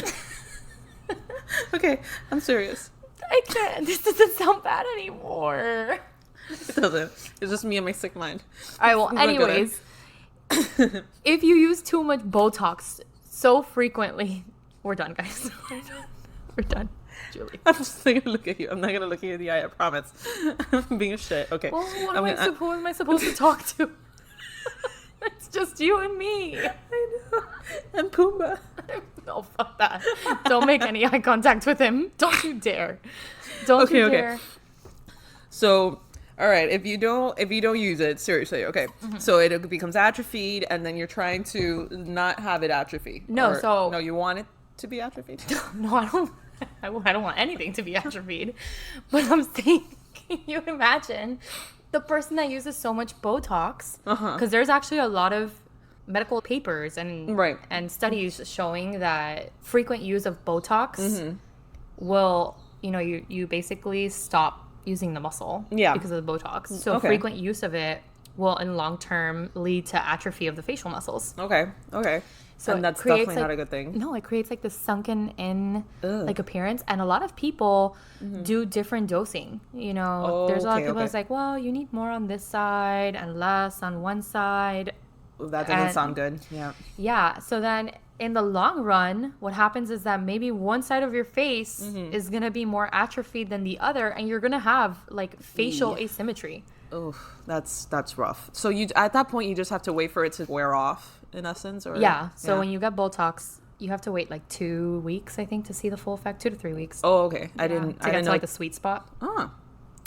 Okay, I'm serious. I can't. This doesn't sound bad anymore. It doesn't. It's just me and my sick mind. All right, well, I'm gonna go there. anyways, if you use too much Botox so frequently, we're done, guys. We're done. Julie. I'm just not gonna look at you. I'm not gonna look you in the eye. I promise. I'm being a shit. Okay. Well, what am I supposed to talk to? It's just you and me. I know. And Pumbaa. No, fuck that. Don't make any eye contact with him. Don't you dare. Don't you dare. So, all right, if you don't use it, seriously, okay. Mm-hmm. So it becomes atrophied, and then you're trying to not have it atrophy. No, no, you want it to be atrophied. No, I don't. I don't want anything to be atrophied. But I'm saying, can you imagine the person that uses so much Botox? Because there's actually a lot of medical papers and studies showing that frequent use of Botox will, you basically stop using the muscle because of the Botox. So frequent use of it will in long term lead to atrophy of the facial muscles. Okay. So and that's definitely not a good thing. No, it creates like this sunken in appearance, and a lot of people do different dosing. There's a lot of people that's like, well, you need more on this side and less on one side. That doesn't sound good. Yeah. So then in the long run, what happens is that maybe one side of your face is going to be more atrophied than the other, and you're going to have like facial asymmetry. Oh, that's rough. So at that point, you just have to wait for it to wear off, in essence? Or So when you get Botox, you have to wait like 2 weeks, I think, to see the full effect. 2 to 3 weeks. Oh, okay. I didn't know like the sweet spot. Oh.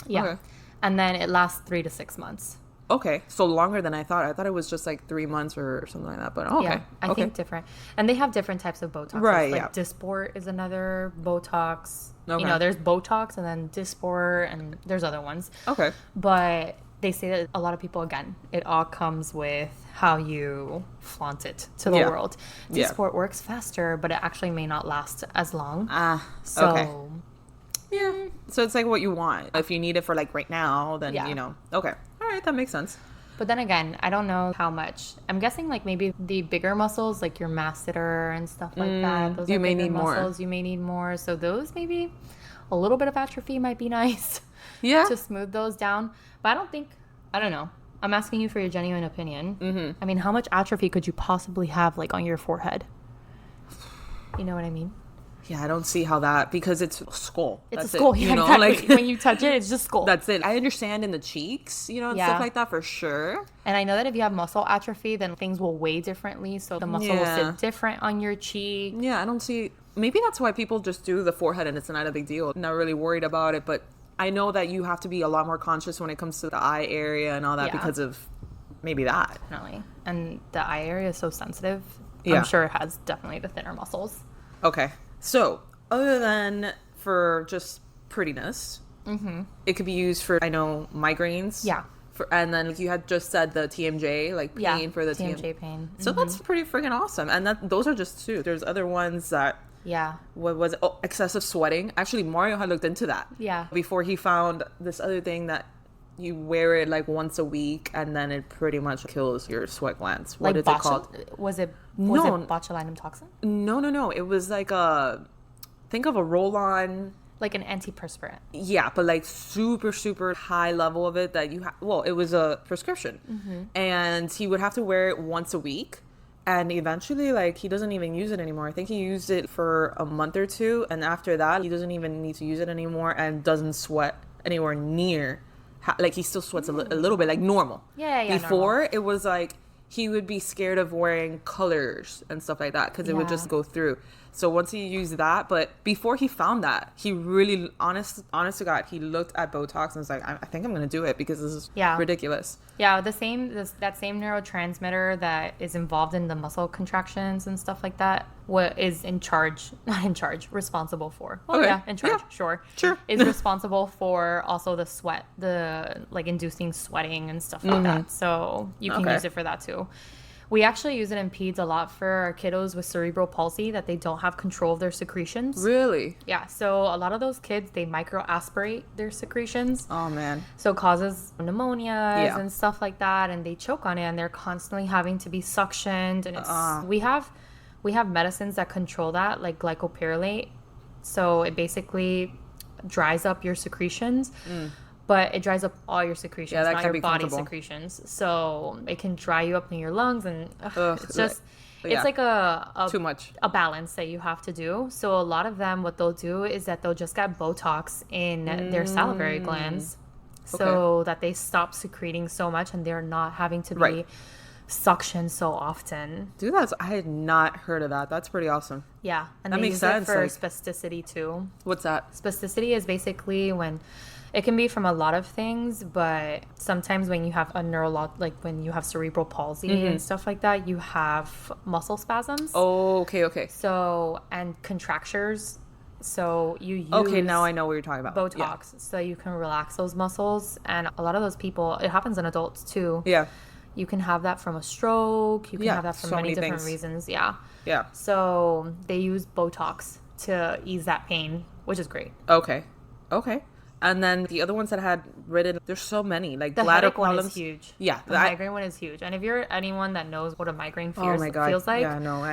Yeah. Okay. And then it lasts 3 to 6 months. Okay, so longer than I thought. I thought it was just like 3 months or something like that. But okay, yeah, I think different, and they have different types of Botox. Right, like Dysport is another Botox. Okay. There's Botox and then Dysport, and there's other ones. Okay, but they say that a lot of people, again, it all comes with how you flaunt it to the world. Dysport works faster, but it actually may not last as long. Okay. Yeah. So it's like what you want. If you need it for like right now, then Okay. All right, that makes sense. But then again, I don't know how much. I'm guessing like maybe the bigger muscles, like your masseter and stuff like that. Those you are may bigger need muscles. more. You may need more. So those maybe a little bit of atrophy might be nice. Yeah. To smooth those down. But I don't know. I'm asking you for your genuine opinion. I mean, how much atrophy could you possibly have like on your forehead? You know what I mean? Yeah, I don't see how that, because it's skull. It's a skull. Yeah, exactly. Like when you touch it, it's just skull. That's it. I understand in the cheeks, and stuff like that for sure. And I know that if you have muscle atrophy, then things will weigh differently. So the muscle will sit different on your cheek. Yeah, I don't see. Maybe that's why people just do the forehead and it's not a big deal. Not really worried about it. But I know that you have to be a lot more conscious when it comes to the eye area and all that because of maybe that. Definitely. And the eye area is so sensitive. Yeah. I'm sure it has definitely the thinner muscles. Okay. So, other than for just prettiness, it could be used for, I know, migraines. Yeah. And then you had just said the TMJ, like pain for the TMJ pain. So that's pretty freaking awesome. And those are just 2. There's other ones that... Yeah. What was it? Oh, excessive sweating. Actually, Mario had looked into that. Yeah. Before he found this other thing that you wear it like once a week and then it pretty much kills your sweat glands. What is it called? Was it botulinum toxin? No. It was like think of a roll-on. Like an antiperspirant. Yeah, but like super, super high level of it that you have. Well, it was a prescription. And he would have to wear it once a week. And eventually, like, he doesn't even use it anymore. I think he used it for a month or 2. And after that, he doesn't even need to use it anymore and doesn't sweat anywhere near. Like, he still sweats a little bit, like normal. Yeah. Before, normal. It was like he would be scared of wearing colors and stuff like that because it would just go through. So once he used that, but before he found that, he really, honest to God, he looked at Botox and was like, I think I'm going to do it because this is ridiculous. Yeah, that same neurotransmitter that is involved in the muscle contractions and stuff like that, what is responsible for. Well, Okay. yeah, in charge, Sure. Is responsible for also the sweat, the like inducing sweating and stuff like that. So you can use it for that too. We actually use it in peds a lot for our kiddos with cerebral palsy that they don't have control of their secretions. Really? Yeah, so a lot of those kids, they microaspirate their secretions. Oh, man. So it causes pneumonias and stuff like that, and they choke on it, and they're constantly having to be suctioned. And it's we have medicines that control that, like glycopyrrolate. So it basically dries up your secretions. But it dries up all your secretions, not your body secretions. So it can dry you up in your lungs, and it's just, it's like too much. A balance that you have to do. So a lot of them, what they'll do is that they'll just get Botox in their salivary glands so that they stop secreting so much and they're not having to be suctioned so often. Dude, I had not heard of that. That's pretty awesome. Yeah. And that they makes use sense. it for like, spasticity too. What's that? Spasticity is basically when... It can be from a lot of things, but sometimes when you have like when you have cerebral palsy and stuff like that, you have muscle spasms. Oh, okay. So, and contractures. So you use... Okay, now I know what you're talking about. Botox, so you can relax those muscles. And a lot of those people, it happens in adults too. Yeah. You can have that from a stroke. You can have that from many different reasons. Yeah. So they use Botox to ease that pain, which is great. Okay. And then the other ones that I had written, there's so many. Like the bladder headache problems. One is huge. Yeah. The migraine one is huge. And if you're anyone that knows what a migraine feels like, yeah, no,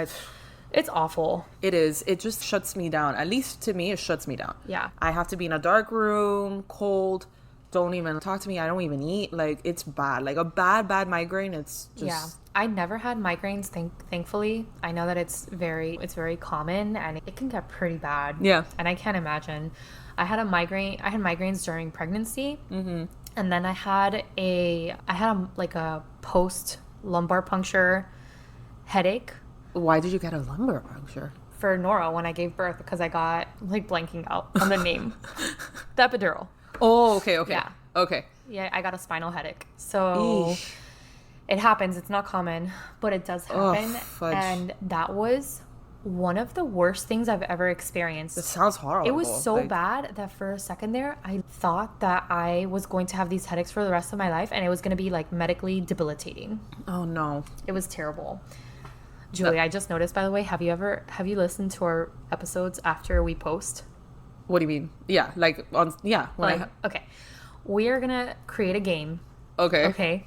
it's awful. It is. It just shuts me down. At least to me, it shuts me down. Yeah. I have to be in a dark room, cold. Don't even talk to me. I don't even eat. Like, it's bad. Like a bad migraine. It's just... Yeah. I never had migraines, thankfully. I know that it's very common and it can get pretty bad. Yeah. And I can't imagine. I had migraines during pregnancy. Mm-hmm. And then I had a post lumbar puncture headache. Why did you get a lumbar puncture? For Nora when I gave birth, because I got like blanking out on the name. The epidural. Oh, okay. Yeah. Okay. Yeah, I got a spinal headache. So it happens. It's not common, but it does happen. And that was one of the worst things I've ever experienced. It sounds horrible. It was so bad that for a second there, I thought that I was going to have these headaches for the rest of my life and it was going to be like medically debilitating. Oh, no. It was terrible. Julie, I just noticed, by the way, have you listened to our episodes after we post? What do you mean? Yeah, like okay. We are going to create a game. Okay. Okay.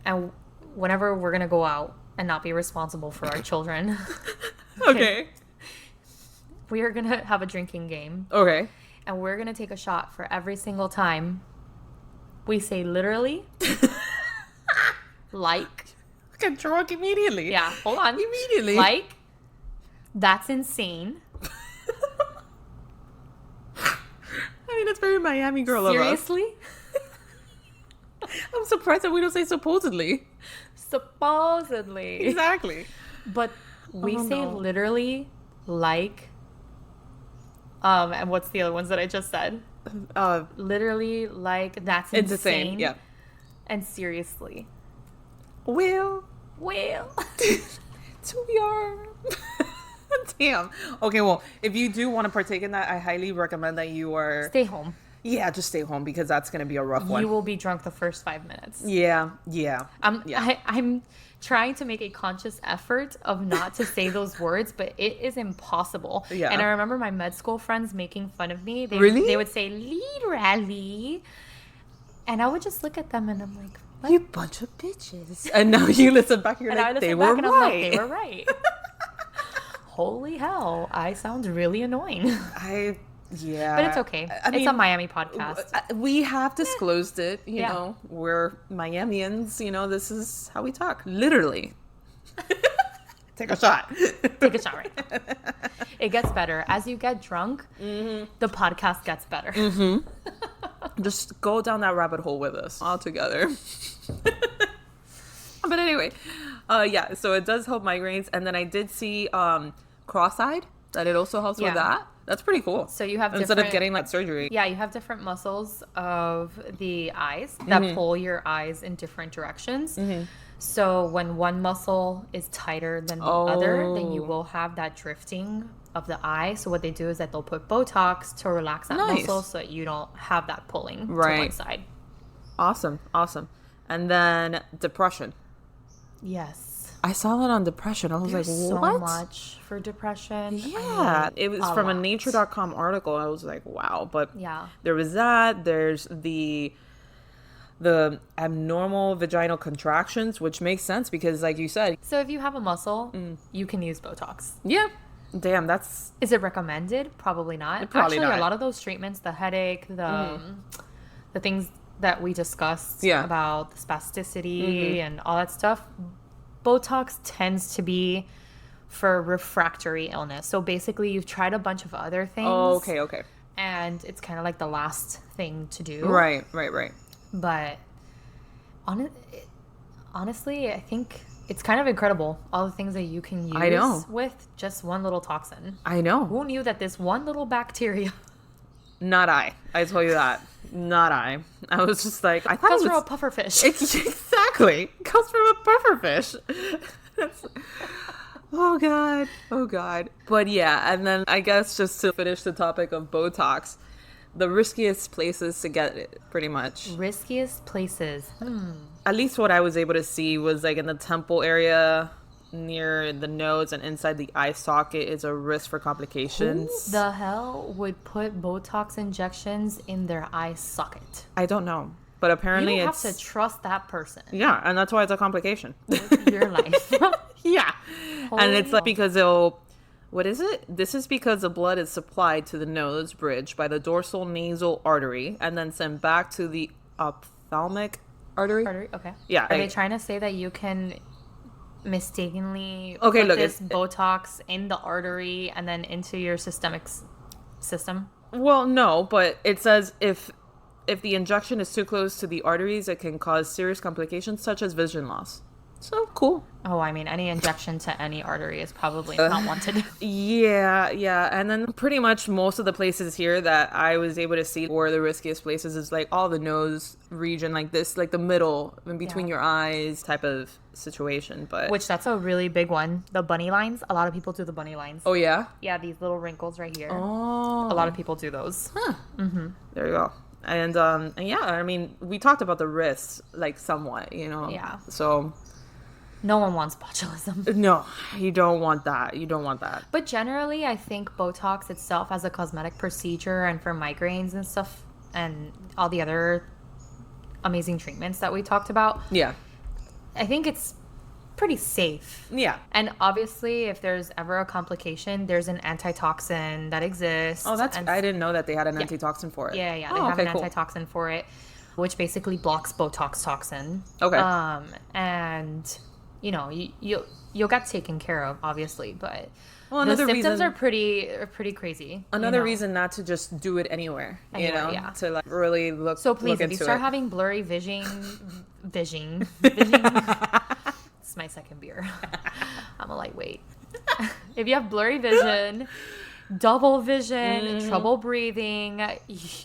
And whenever we're going to go out and not be responsible for our children. Okay. We are going to have a drinking game. Okay. And we're going to take a shot for every single time we say literally like. Get drunk immediately. Yeah, hold on. Immediately. Like, that's insane. I mean, it's very Miami girl of us. Seriously? I'm surprised that we don't say supposedly. Supposedly. Exactly. But we say literally like, and what's the other ones that I just said? Literally like, that's insane. It's the same, yeah. And seriously. Well. To your... Damn. Okay, well, if you do want to partake in that, I highly recommend that you are... Stay home. Yeah, just stay home because that's going to be a rough one. You will be drunk the first 5 minutes. Yeah. I'm trying to make a conscious effort of not to say those words, but it is impossible. Yeah. And I remember my med school friends making fun of me. They would say, literally. And I would just look at them and I'm like, what? You bunch of bitches. And now you listen back, you're like, they were right. They were right. Holy hell, I sound really annoying. Yeah. But it's okay. It's a Miami podcast. We have disclosed it, you know. We're Miamians, this is how we talk. Literally. Take a shot. Take a shot right now. It gets better. As you get drunk, the podcast gets better. Mm-hmm. Just go down that rabbit hole with us all together. But anyway, Yeah, so it does help migraines. And then I did see cross-eyed, that it also helps with Yeah. that. That's pretty cool. So you have Instead of different- getting like surgery. Yeah, you have different muscles of the eyes that pull your eyes in different directions. So when one muscle is tighter than the other, then you Oh. will have that drifting of the eye. So what they do is that they'll put Botox to relax that Nice. muscle so that you don't have that pulling to one Right. side. Awesome. And then depression. Yes. I saw that on depression. I was There's like, so what? much for depression. Yeah, it was from a lot. nature.com article. I was like, wow. But Yeah. there was that. There's the abnormal vaginal contractions, which makes sense because, like you said, So if you have a muscle, you can use Botox. yeah, damn, that's Is it recommended? Probably not. Probably Actually, not. a lot of those treatments, the headache, the things that we discussed Yeah. about the spasticity and all that stuff, Botox tends to be for refractory illness. So basically, you've tried a bunch of other things. oh, okay, And it's kind of like the last thing to do. right. But honestly, I think it's kind of incredible all the things that you can use I know. with just one little toxin. I know. Who knew that this one little bacteria Not I. I told you that. Not I. I was just like, I thought comes it from a was pufferfish? exactly comes from a pufferfish. That's, oh god. But yeah, and then I guess just to finish the topic of Botox, the riskiest places to get it, pretty much. Riskiest places. At least what I was able to see was like in the temple area, near the nose and inside the eye socket is a risk for complications. Who the hell would put Botox injections in their eye socket? I don't know, but You apparently don't it's have to trust that person yeah, and that's why it's a complication. with your life. Yeah. And it's like Holy- because it'll, what is it? This is because the blood is supplied to the nose bridge by the dorsal nasal artery and then sent back to the ophthalmic artery. Artery? Okay. Yeah, Are they like- trying to say that you can mistakenly Okay, put look, this it's- Botox in the artery and then into your systemic system? Well, no, but it says if the injection is too close to the arteries, it can cause serious complications such as vision loss. So cool. Oh, I mean, any injection to any artery is probably not wanted. Yeah. And then pretty much most of the places here that I was able to see were the riskiest places is like all the nose region, like this, like the middle in between Yeah. your eyes type of situation. But Which that's a really big one. The bunny lines. A lot of people do the bunny lines. oh yeah. Yeah, these little wrinkles right here. Oh. A lot of people do those. There you go. And yeah, I mean, we talked about the risks like somewhat, you know. Yeah. So No one wants botulism. no, you don't want that. But generally, I think Botox itself as a cosmetic procedure and for migraines and stuff and all the other amazing treatments that we talked about, Yeah. I think it's pretty safe. Yeah. And obviously, if there's ever a complication, there's an antitoxin that exists. Oh, and I didn't know that they had an antitoxin for it. Yeah, Oh, they have okay, an cool. antitoxin for it, which basically blocks Botox toxin. Okay. And you'll get taken care of, obviously, but Well, the another symptoms reason- are pretty crazy. Another you know? reason not to just do it anywhere, Anywhere, yeah. to like really look. So please, look if you into start it. having blurry vision, it's my second beer. I'm a lightweight. If you have blurry vision, double vision, trouble breathing,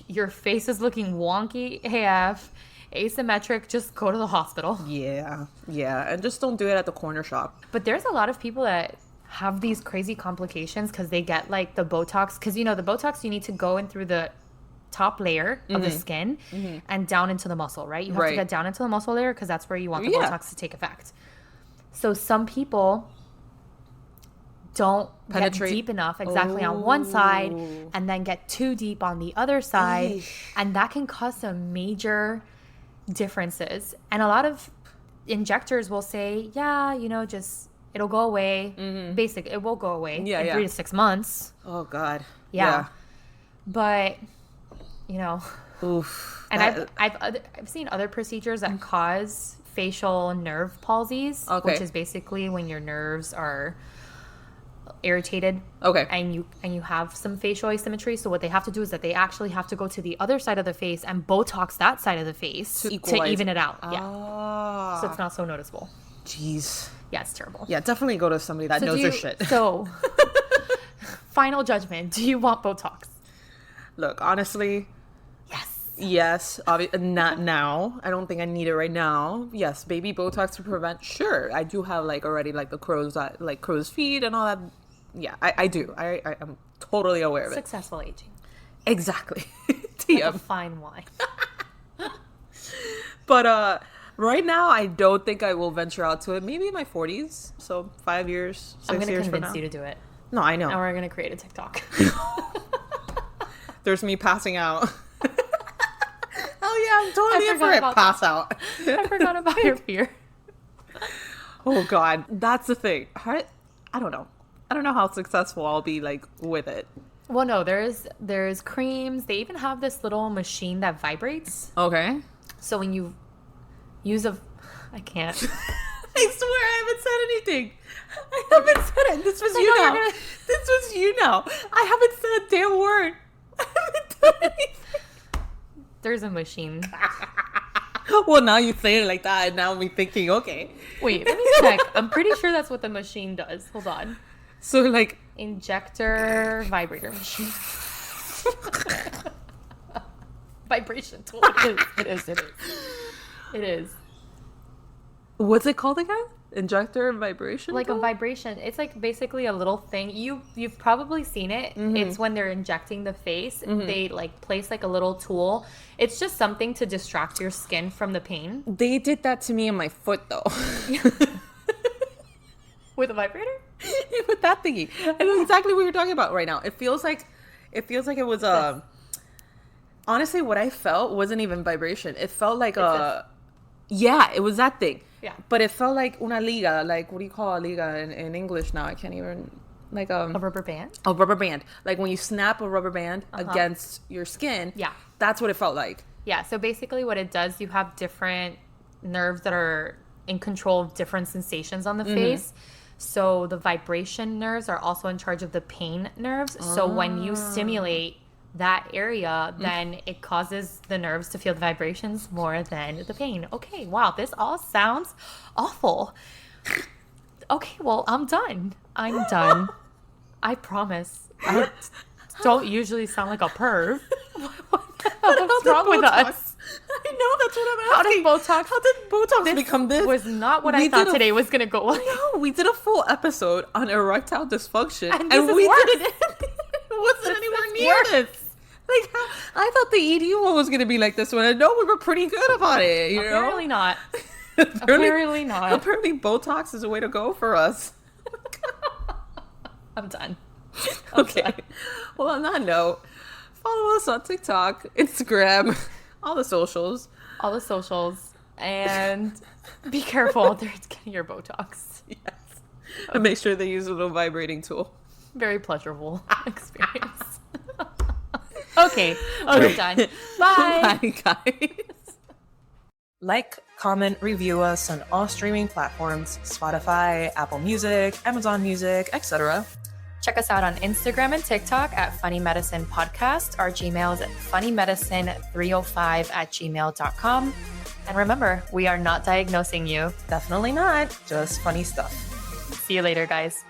your face is looking wonky AF, asymmetric, just go to the hospital. Yeah, and just don't do it at the corner shop. But there's a lot of people that have these crazy complications because they get like the Botox, because the Botox, you need to go in through the top layer of the skin and down into the muscle, right? You have to Right. get down into the muscle layer because that's where you want the Yeah. Botox to take effect. So some people don't Penetrate. get deep enough exactly on one side Oh. and then get too deep on the other side, Eesh. and that can cause some major differences. And a lot of injectors will say, yeah, just it'll go away. It will go away Yeah, in yeah. 3 to 6 months. Oh God. Yeah. But Oof. and That- I've seen other procedures that cause facial nerve palsies, Okay. which is basically when your nerves are irritated Okay. and you have some facial asymmetry. So what they have to do is that they actually have to go to the other side of the face and Botox that side of the face To to equalize even it out. Yeah. Ah. So it's not so noticeable. Jeez. Yeah, it's terrible. Yeah, definitely go to somebody that knows their shit. So, final judgment. Do you want Botox? Look, honestly, yes. Not now. I don't think I need it right now. Yes, baby Botox to prevent. Sure, I do have like already like the crow's feet and all that. Yeah, I do. I am totally aware of it. Successful aging. Exactly. Like a fine wine. But right now, I don't think I will venture out to it. Maybe in my 40s. So 5 years, 6 I'm going to years from convince now. you to do it. No, I know. And we're going to create a TikTok. There's me passing out. Oh yeah, I'm totally in for it. Pass out. I forgot about your fear. Oh God, that's the thing. I don't know. I don't know how successful I'll be like with it. Well, no, there's creams. They even have this little machine that vibrates. Okay. So when you use I can't. I swear I haven't said anything. I haven't said it. This was you now. This was you now. I haven't said a damn word. I haven't done anything. There's a machine. Well, now you say it like that, and now me thinking, okay. Wait, let me check. I'm pretty sure that's what the machine does. Hold on. So like injector vibrator machine. Vibration tool. It is. What's it called again? Injector vibration like tool? A vibration. It's like basically a little thing. You've probably seen it. Mm-hmm. It's when they're injecting the face. Mm-hmm. They like place like a little tool. It's just something to distract your skin from the pain. They did that to me in my foot though. With a vibrator? With that thingy. I know exactly what you're talking about right now. It feels like it was honestly what I felt wasn't even vibration. It felt like it was that thing. Yeah. But it felt like una liga, like what do you call a liga in English now? I can't even like a rubber band? A rubber band. Like when you snap a rubber band against your skin. Yeah. That's what it felt like. Yeah, so basically what it does, you have different nerves that are in control of different sensations on the face. So the vibration nerves are also in charge of the pain nerves. So when you stimulate that area, then it causes the nerves to feel the vibrations more than the pain. Okay, wow, this all sounds awful. Okay, well, I'm done. I promise. I don't usually sound like a perv. What's wrong with us? I know, that's what I'm asking. How did Botox become this? Was not what I thought today was going to go like. No, we did a full episode on erectile dysfunction. And we did it. It wasn't anywhere near this. Like, I thought the ED one was going to be like this one. I know we were pretty good about it, you know? Apparently not. Apparently not. Apparently Botox is a way to go for us. I'm done. Okay. Well, on that note, follow us on TikTok, Instagram, all the socials. And be careful out there getting your Botox. Yes. And make sure they use a little vibrating tool. Very pleasurable experience. Okay, we're done. Bye. Bye, guys. Like, comment, review us on all streaming platforms, Spotify, Apple Music, Amazon Music, etc. Check us out on Instagram and TikTok at Funny Medicine Podcast. Our Gmail is at funnymedicine305@gmail.com. And remember, we are not diagnosing you. Definitely not. Just funny stuff. See you later, guys.